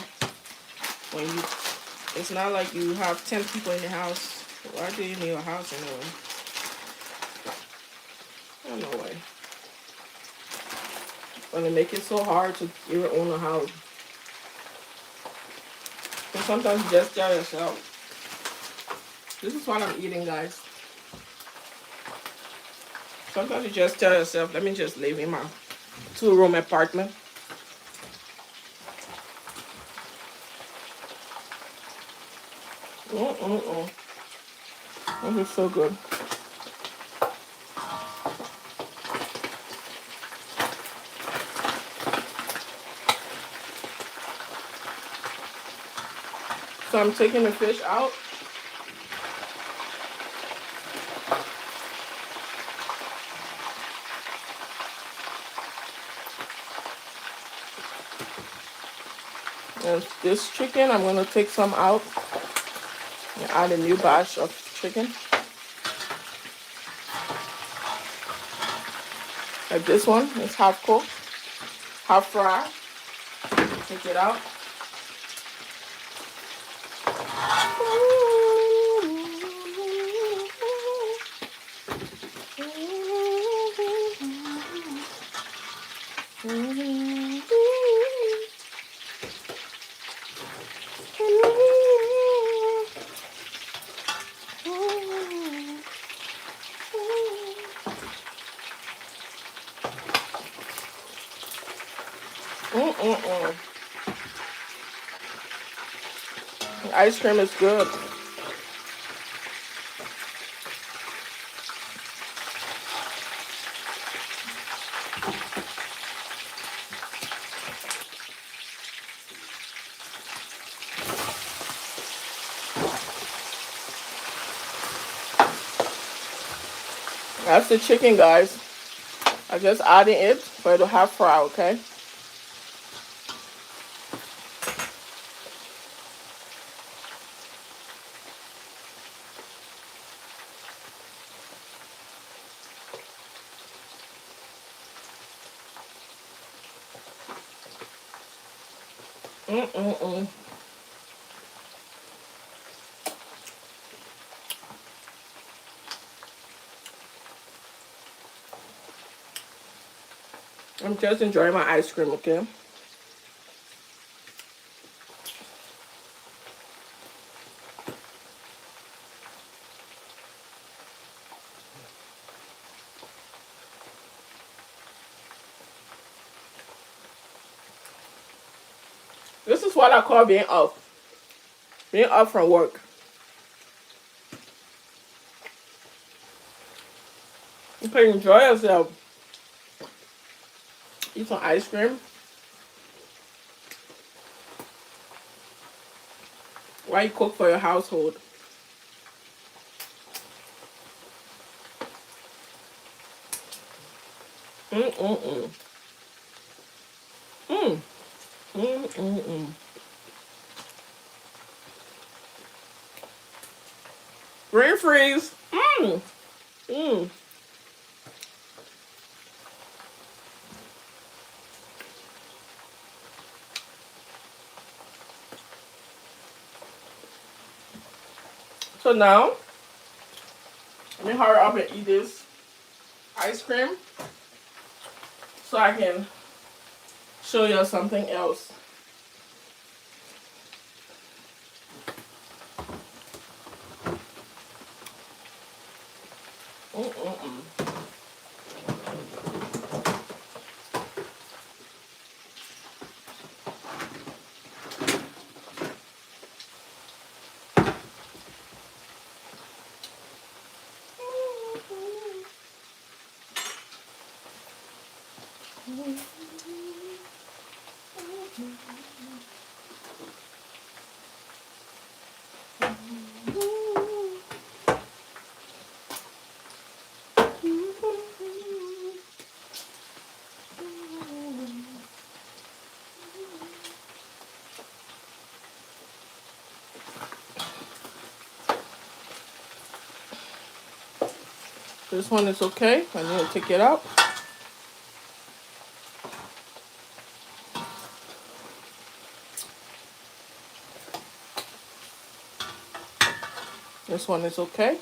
It's not like you have 10 people in the house. Why do you need a house anyway? Oh, no way. But they make it so hard to even own a house. And sometimes you just tell yourself, this is what I'm eating, guys. Sometimes you just tell yourself, let me just live in my 2-room apartment. This is so good. So I'm taking the fish out. And this chicken, I'm going to take some out and add a new batch of chicken. Like this one, it's half cooked, half fried. Take it out. The ice cream is good. That's the chicken, guys. I just added it for it to half fry, okay? Mm-mm-mm. I'm just enjoying my ice cream, okay? This is what I call being off. Being off from work. You can enjoy yourself. Eat some ice cream while you cook for your household. Mm-mm-mm. Mm. Mm-mm-mm. Green freeze. Mm. Mm. So now, let me hurry up and eat this ice cream so I can show you something else. Mm-mm-mm. This one is okay. I need to take it out. This one is okay.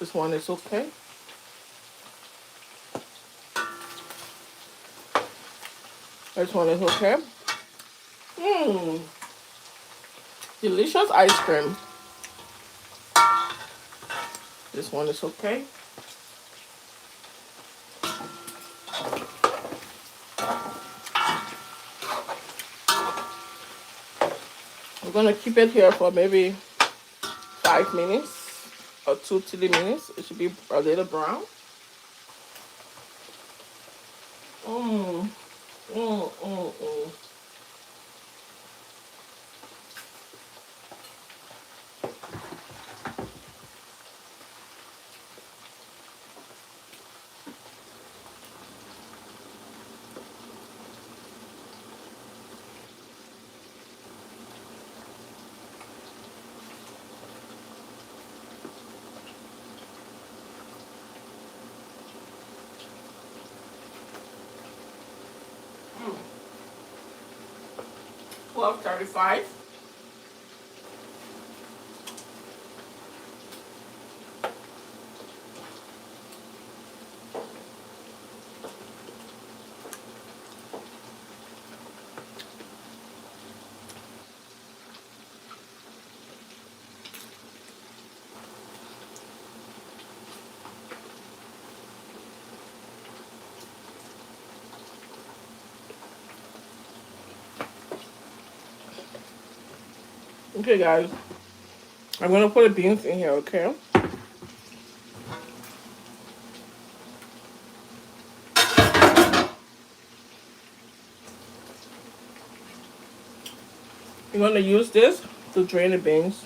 This one is okay. This one is okay. Mmm. Delicious ice cream. This one is okay. I'm gonna keep it here for maybe 5 minutes or 2 to 3 minutes. It should be a little brown. Mmm. Mmm. Mmm. Mmm. Mm. 12:35. Okay, guys. I'm gonna put the beans in here, okay? You're gonna use this to drain the beans.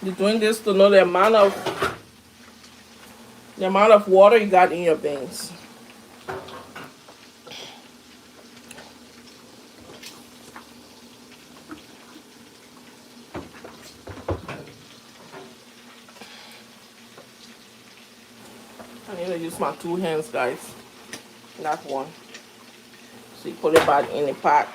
You're doing this to know the amount of water you got in your beans. use my 2 hands, guys, not one. So you put it back in the pot.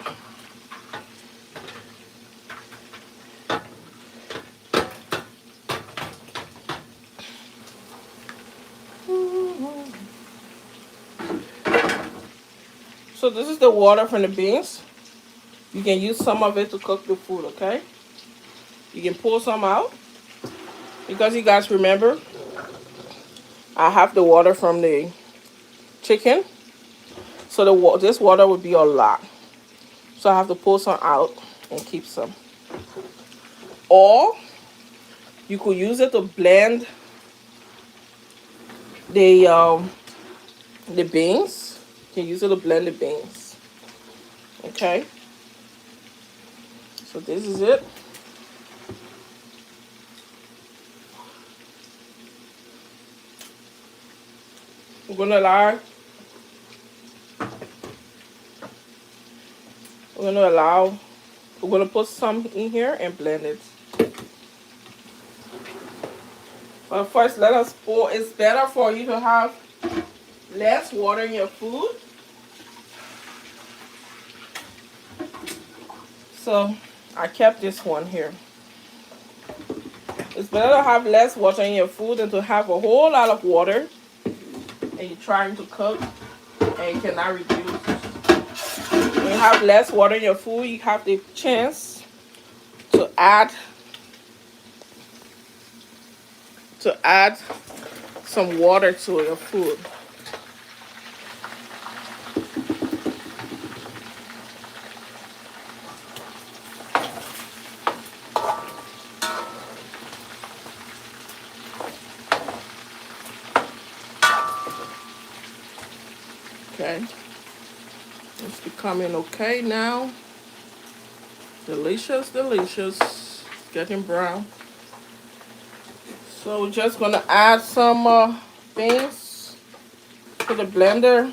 So this is the water from the beans. You can use some of it to cook the food, okay? You can pull some out. Because you guys remember, I have the water from the chicken. So this water would be a lot. So I have to pull some out and keep some. Or you could use it to blend the beans. You can use it to blend the beans. Okay. So this is it. We're gonna put some in here and blend it. But first, let us pour. It's better for you to have less water in your food. So I kept this one here. It's better to have less water in your food than to have a whole lot of water and you're trying to cook and you cannot reduce. When you have less water in your food, you have the chance to add some water to your food. Okay, it's becoming okay now. Delicious, delicious. Getting brown. So we're just gonna add some beans to the blender.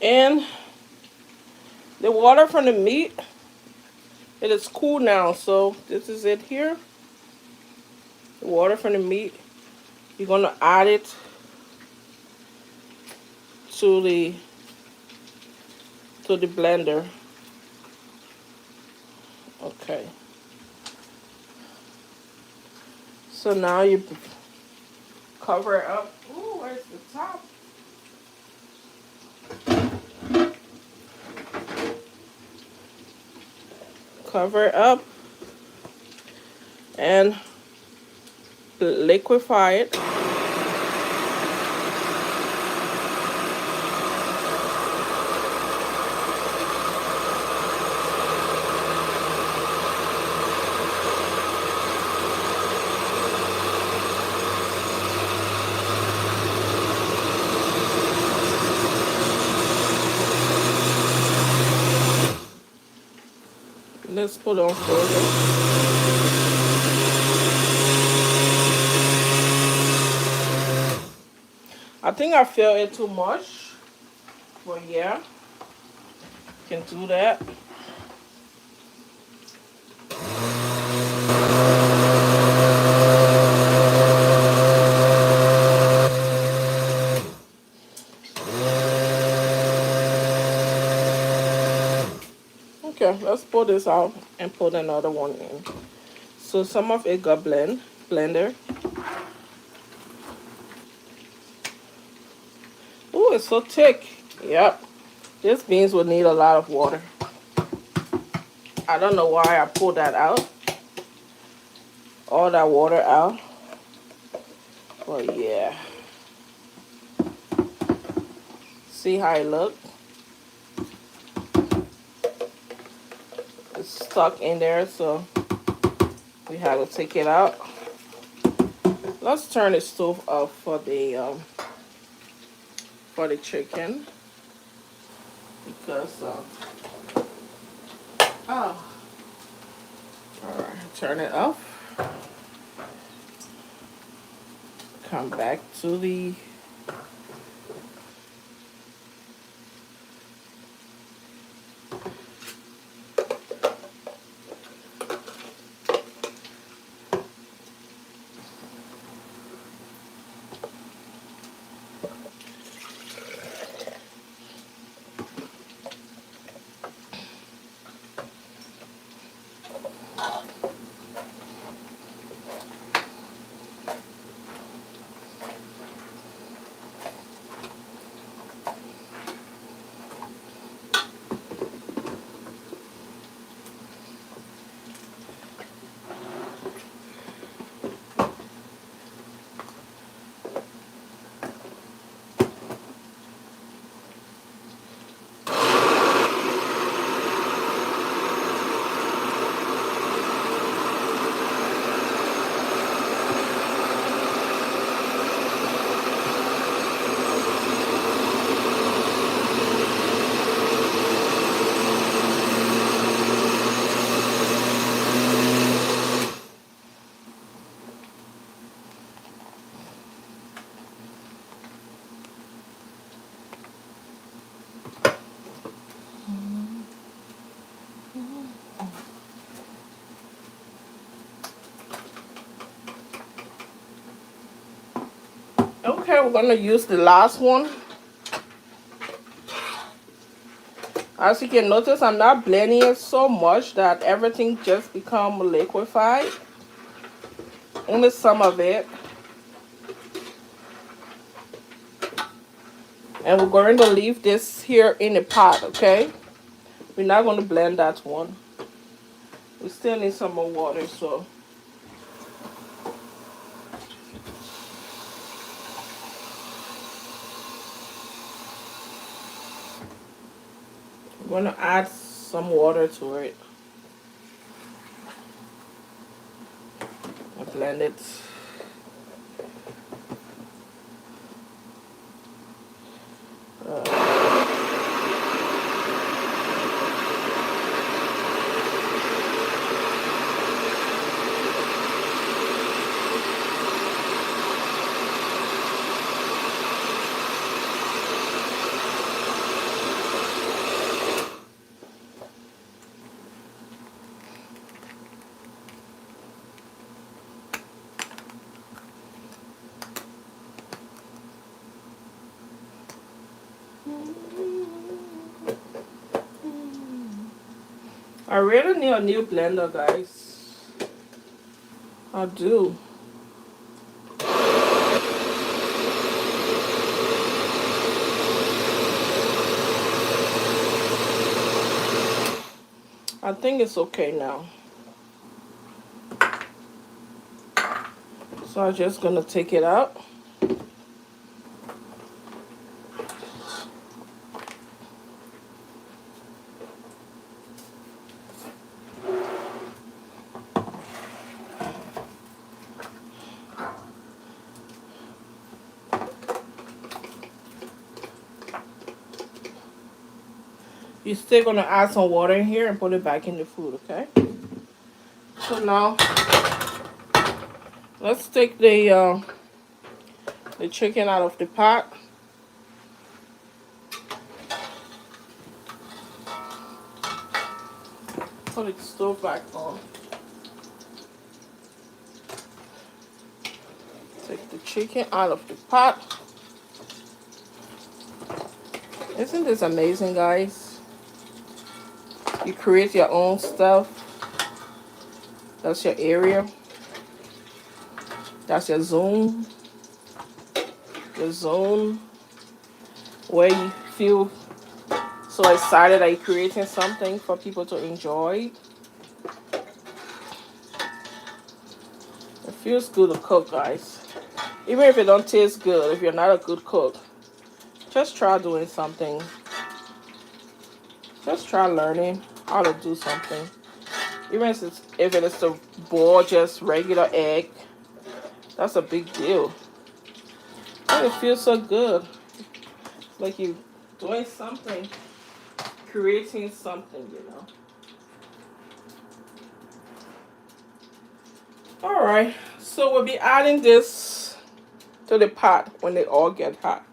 And the water from the meat, it is cool now. So this is it here. The water from the meat. You're gonna add it to the blender. Okay. So now you cover it up. Ooh, where's the top? Cover it up and liquefy it. Let's put on frozen. I think I filled it too much, but yeah, can do that. Okay, let's pull this out and put another one in. So some of it got blender. Ooh, it's so thick. Yep. These beans will need a lot of water. I don't know why I pulled that out. All that water out. But yeah. See how it looks? It's stuck in there, so we have to take it out. Let's turn the stove off for the chicken because oh, all right, turn it off. Come back to the okay, we're gonna use the last one. As you can notice, I'm not blending it so much that everything just become liquefied. Only some of it. And we're going to leave this here in the pot, okay? We're not going to blend that one. We still need some more water, so. We're going to add some water to it. And blend it. I really need a new blender, guys. I do. I think it's okay now. So I'm just gonna take it out. You're still gonna add some water in here and put it back in the food, okay? So now let's take the chicken out of the pot. Put the stove back on. Take the chicken out of the pot. Isn't this amazing, guys? You create your own stuff. That's your area. That's your zone. Your zone where you feel so excited that you're creating something for people to enjoy. It feels good to cook, guys. Even if it don't taste good, if you're not a good cook, just try doing something. Just try learning how to do something. Even if it is a boiled, just regular egg, that's a big deal. And it feels so good. It's like you doing something, creating something, you know. All right, so we'll be adding this to the pot when they all get hot.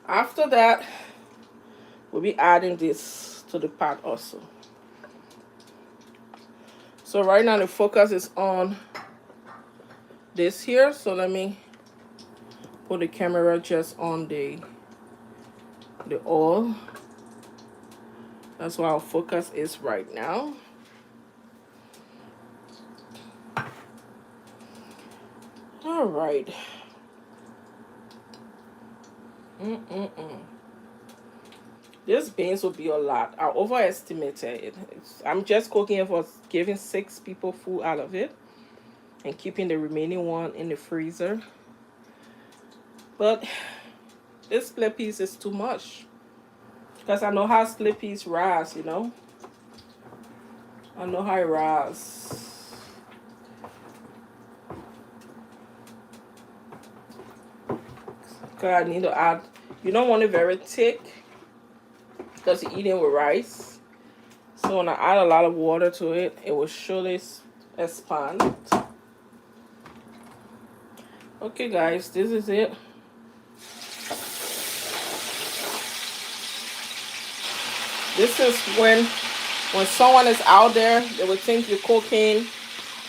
After that, we'll be adding this to the pot also. So right now the focus is on this here. So let me put the camera just on the oil. That's where our focus is right now. All right. This beans will be a lot. I overestimated it. I'm just cooking it for giving 6 people food out of it and keeping the remaining one in the freezer. But this split piece is too much because I know how split piece rise, you know. I know how it rise. Because I need to add, you don't want it very thick because you're eating with rice. So when I add a lot of water to it, it will surely expand. Okay guys, this is it. This is when someone is out there, they will think you're cooking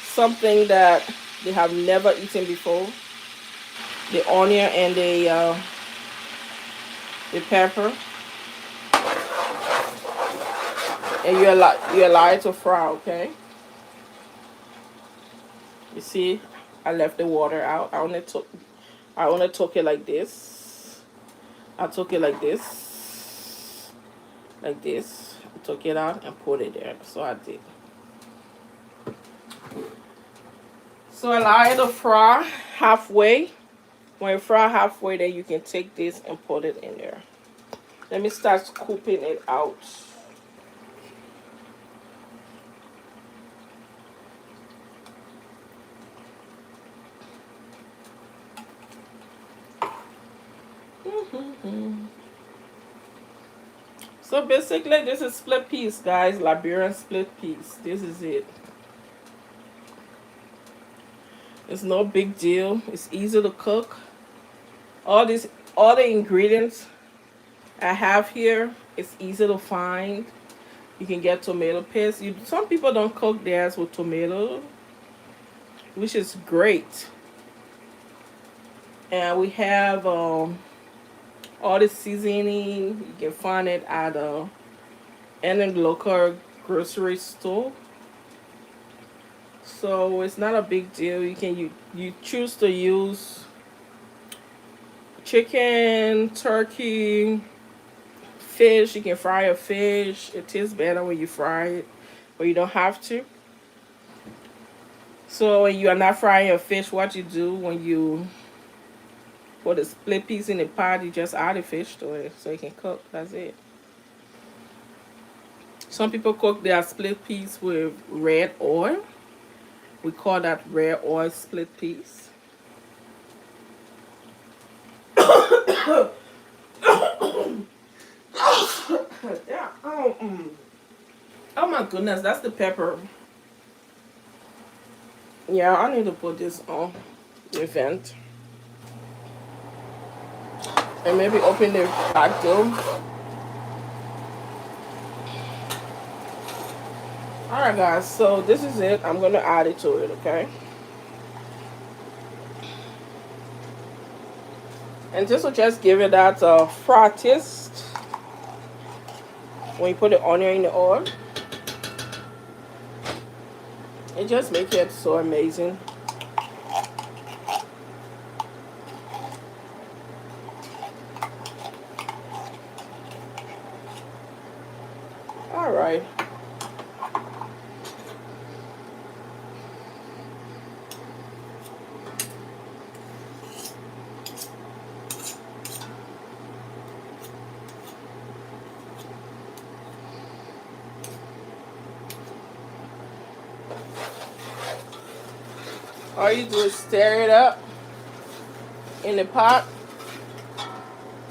something that they have never eaten before. The onion and the pepper. And you allow it to fry, okay? You see, I left the water out. I only took it like this. I took it like this. Like this. I took it out and put it there. So I did. So allow it to fry halfway. When it fry halfway, then you can take this and put it in there. Let me start scooping it out. So basically, this is split peas, guys. Liberian split peas. This is it. It's no big deal. It's easy to cook. All the ingredients I have here, it's easy to find. You can get tomato paste. Some people don't cook theirs with tomato, which is great. And we have all the seasoning. You can find it at any local grocery store. So it's not a big deal. You choose to use chicken, turkey, fish. You can fry a fish. It tastes better when you fry it, but you don't have to. So when you are not frying your fish, what you do when you put a split piece in the pot, you just add the fish to it so it can cook. That's it. Some people cook their split piece with red oil. We call that red oil split piece. Yeah. Oh my goodness, that's the pepper. Yeah, I need to put this on the vent. And maybe open the back door. Alright guys, so this is it. I'm going to add it to it, okay? And this will just give it that fry taste when you put the onion in the oil. It just makes it so amazing. Alright. All you do is stir it up in the pot.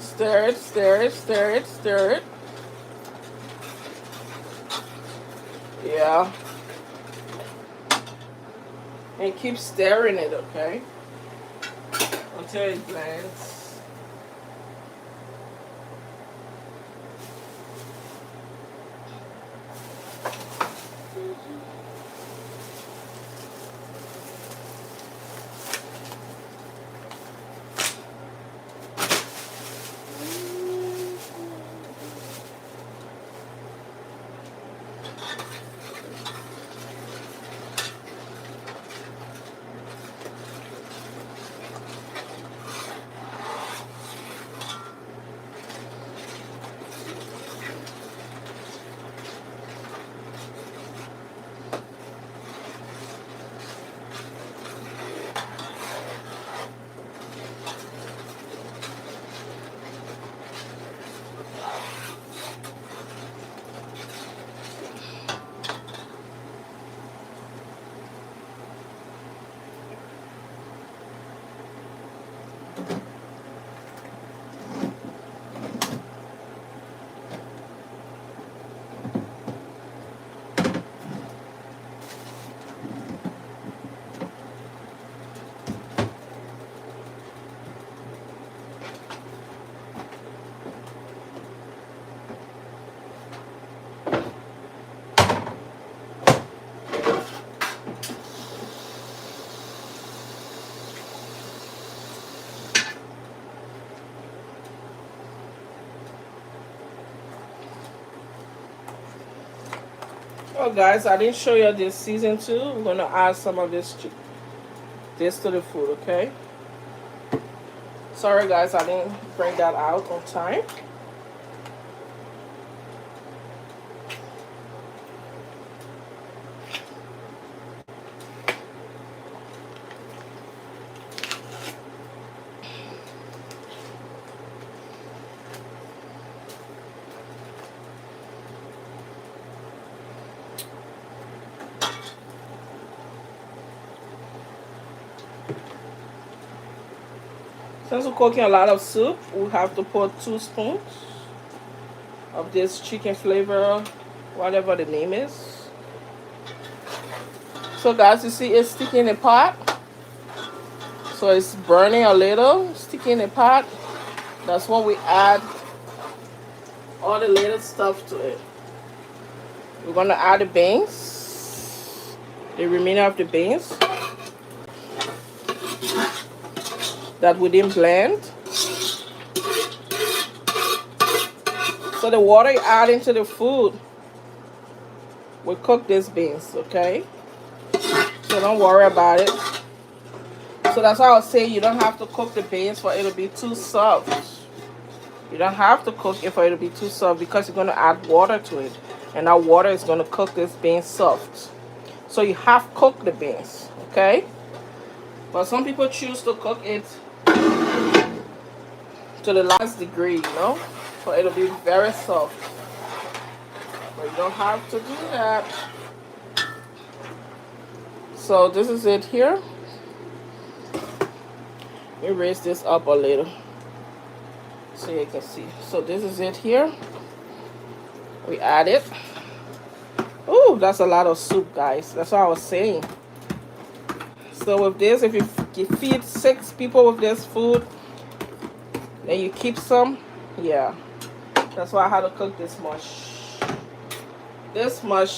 Stir it, stir it, stir it, stir it. Yeah. And keep stirring it, okay? Until it blends. Oh guys, I didn't show you this season too. We're gonna add some of this to the food, okay? Sorry guys, I didn't bring that out on time. Since we're cooking a lot of soup, we have to put 2 spoons of this chicken flavor, whatever the name is. So guys, you see it's sticking in the pot. So it's burning a little, sticking in the pot. That's when we add all the little stuff to it. We're gonna add the beans, the remainder of the beans that we didn't blend. So the water you add into the food will cook these beans, okay? So don't worry about it. So that's why I was saying you don't have to cook the beans for it to be too soft. You don't have to cook it for it to be too soft because you're going to add water to it. And that water is going to cook this beans soft. So you have to cook the beans, okay? But some people choose to cook it to the last degree, you know? So it'll be very soft. But you don't have to do that. So this is it here. Let me raise this up a little so you can see. So this is it here. We add it. Ooh, that's a lot of soup, guys. That's what I was saying. So with this, if you feed 6 people with this food, then you keep some. Yeah, that's why I had to cook this much. This much.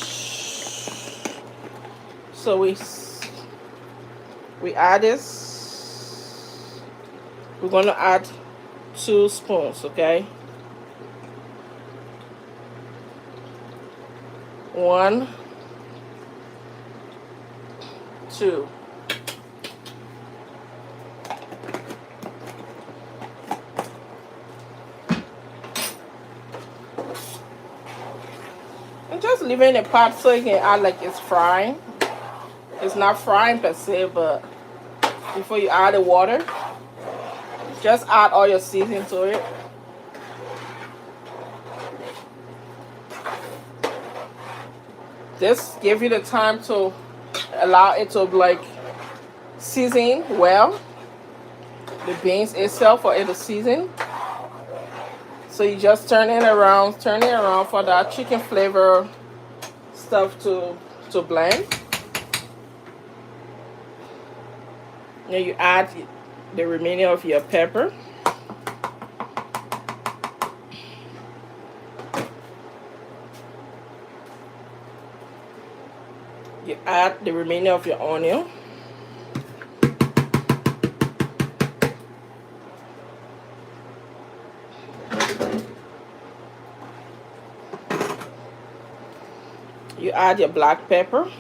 So we add this. We're gonna add 2 spoons, okay? 1, 2. And just leave it in the pot so you can add like it's frying. It's not frying per se, but before you add the water, just add all your seasoning to it. This gives you the time to allow it to like season well. The beans itself for it to season. So you just turn it around for that chicken flavor stuff to blend. Then you add the remaining of your pepper. You add the remaining of your onion. You add your black pepper.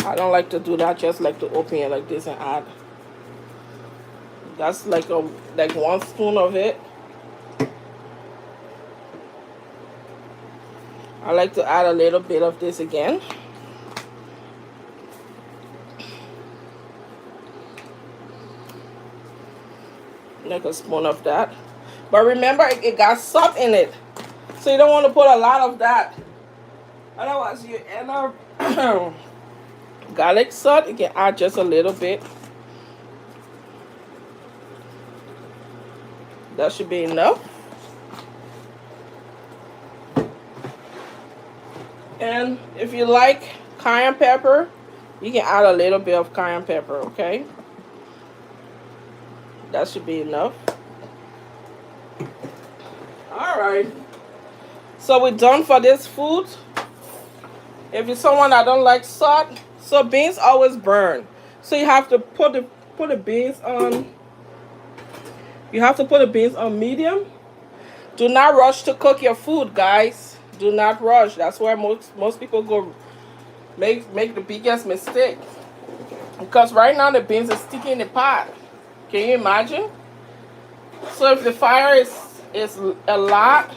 I don't like to do that, just like to open it like this and add. That's like 1 spoon of it. I like to add a little bit of this again. Like a spoon of that. But remember, it got salt in it. So you don't want to put a lot of that. Otherwise, you end up garlic salt. You can add just a little bit. That should be enough. And if you like cayenne pepper, you can add a little bit of cayenne pepper, okay? That should be enough. All right. So we're done for this food. If you're someone that don't like salt, so beans always burn. So you have to put the beans on. You have to put the beans on medium. Do not rush to cook your food, guys. Do not rush. That's where most people go make the biggest mistake. Because right now the beans are sticking in the pot. Can you imagine? So if the fire is a lot,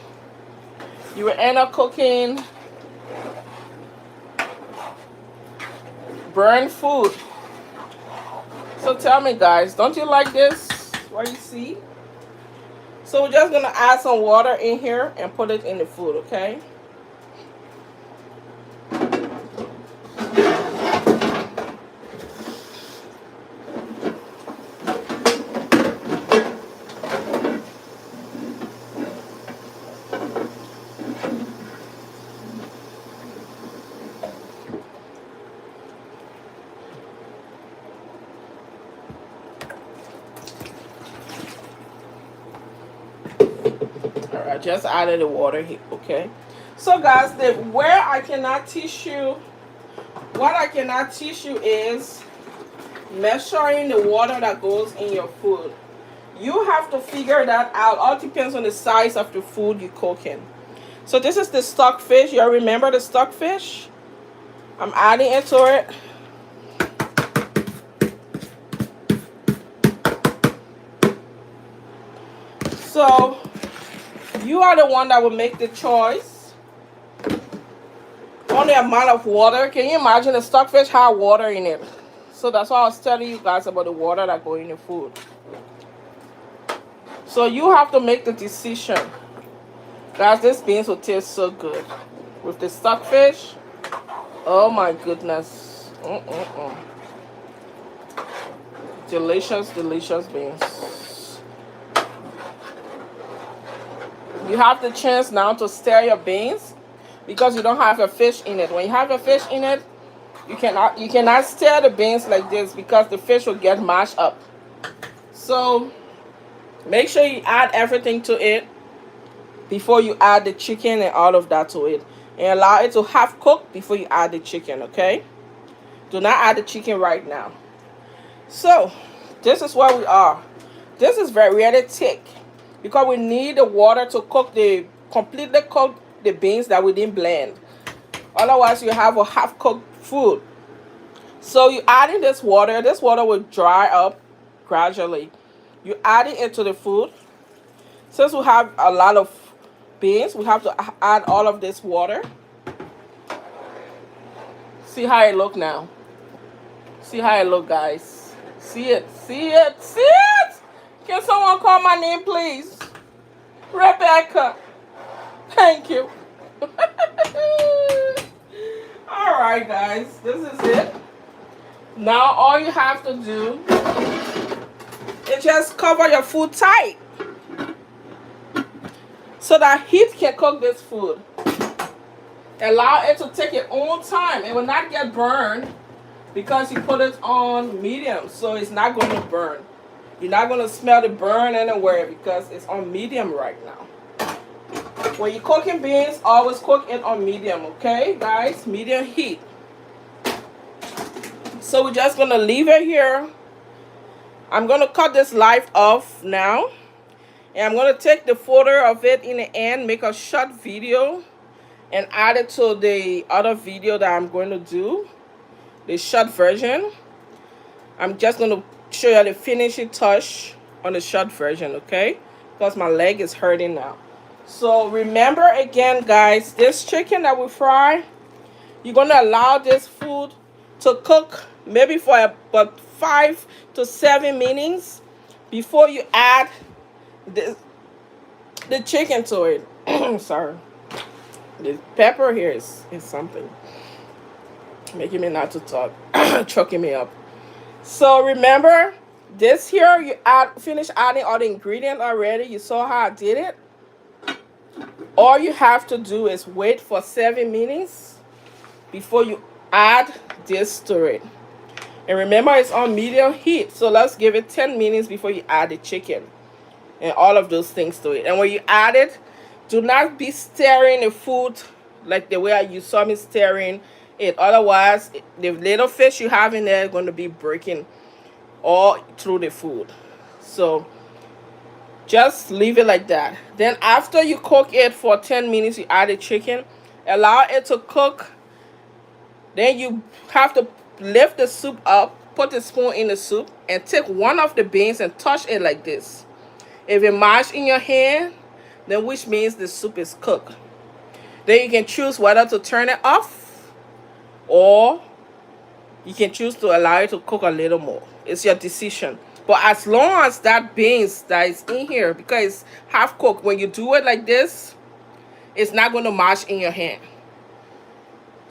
you will end up cooking burnt food. So tell me, guys, don't you like this? What you see? So we're just gonna add some water in here and put it in the food, okay? I just added the water here, okay? So guys, what I cannot teach you is measuring the water that goes in your food. You have to figure that out. All depends on the size of the food you're cooking. So this is the stockfish. You remember the stockfish? I'm adding it to it. So you are the one that will make the choice on the amount of water. Can you imagine the stockfish had water in it? So that's why I was telling you guys about the water that goes in the food. So you have to make the decision. Guys, this beans will taste so good with the stockfish. Oh my goodness. Delicious, delicious beans. You have the chance now to stir your beans because you don't have a fish in it. When you have a fish in it, you cannot stir the beans like this because the fish will get mashed up. So make sure you add everything to it before you add the chicken and all of that to it. And allow it to half cook before you add the chicken, okay? Do not add the chicken right now. So this is where we are. This is very thick because we need the water to completely cook the beans that we didn't blend. Otherwise, you have a half-cooked food. So you adding this water. This water will dry up gradually. You add it into the food. Since we have a lot of beans, we have to add all of this water. See how it look now. See how it look, guys. See it. See it. See it. Can someone call my name, please? Rebecca. Thank you. All right, guys. This is it. Now all you have to do is just cover your food tight so that heat can cook this food. Allow it to take its own time. It will not get burned because you put it on medium, so it's not going to burn. You're not going to smell the burn anywhere because it's on medium right now. When you're cooking beans, always cook it on medium, okay, guys? Medium heat. So we're just going to leave it here. I'm going to cut this light off now. And I'm going to take the photo of it in the end, make a short video, and add it to the other video that I'm going to do, the short version. I'm just going to show you the finishing touch on the short version, okay? Because my leg is hurting now. So remember again, guys, this chicken that we fry, you're going to allow this food to cook maybe for about 5 to 7 minutes before you add the chicken to it. Sorry. The pepper here is something making me not to talk, choking me up. So remember, this here, you finish adding all the ingredients already. You saw how I did it. All you have to do is wait for 7 minutes before you add this to it. And remember, it's on medium heat. So let's give it 10 minutes before you add the chicken and all of those things to it. And when you add it, do not be stirring the food like the way you saw me stirring it. Otherwise, the little fish you have in there is going to be breaking all through the food. So just leave it like that. Then after you cook it for 10 minutes, you add the chicken. Allow it to cook. Then you have to lift the soup up, put the spoon in the soup, and take one of the beans and touch it like this. If it mashed in your hand, then which means the soup is cooked. Then you can choose whether to turn it off, or you can choose to allow it to cook a little more. It's your decision. But as long as that beans that is in here, because it's half cooked, when you do it like this, it's not going to mash in your hand.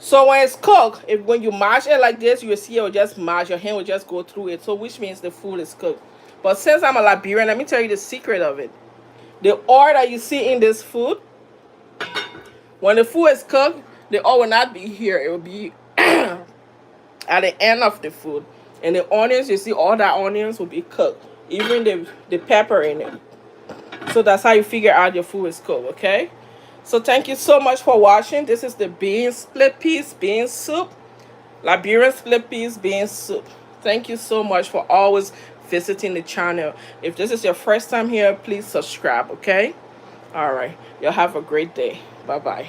So when it's cooked, when you mash it like this, you will see it will just mash. Your hand will just go through it. So which means the food is cooked. But since I'm a Liberian, let me tell you the secret of it. The oil that you see in this food, when the food is cooked, the oil will not be here. It will be at the end of the food. And the onions, you see all that onions will be cooked. Even the pepper in it. So that's how you figure out your food is cooked, okay? So thank you so much for watching. This is the bean split peas bean soup. Liberian split peas bean soup. Thank you so much for always visiting the channel. If this is your first time here, please subscribe, okay? All right. Y'all have a great day. Bye-bye.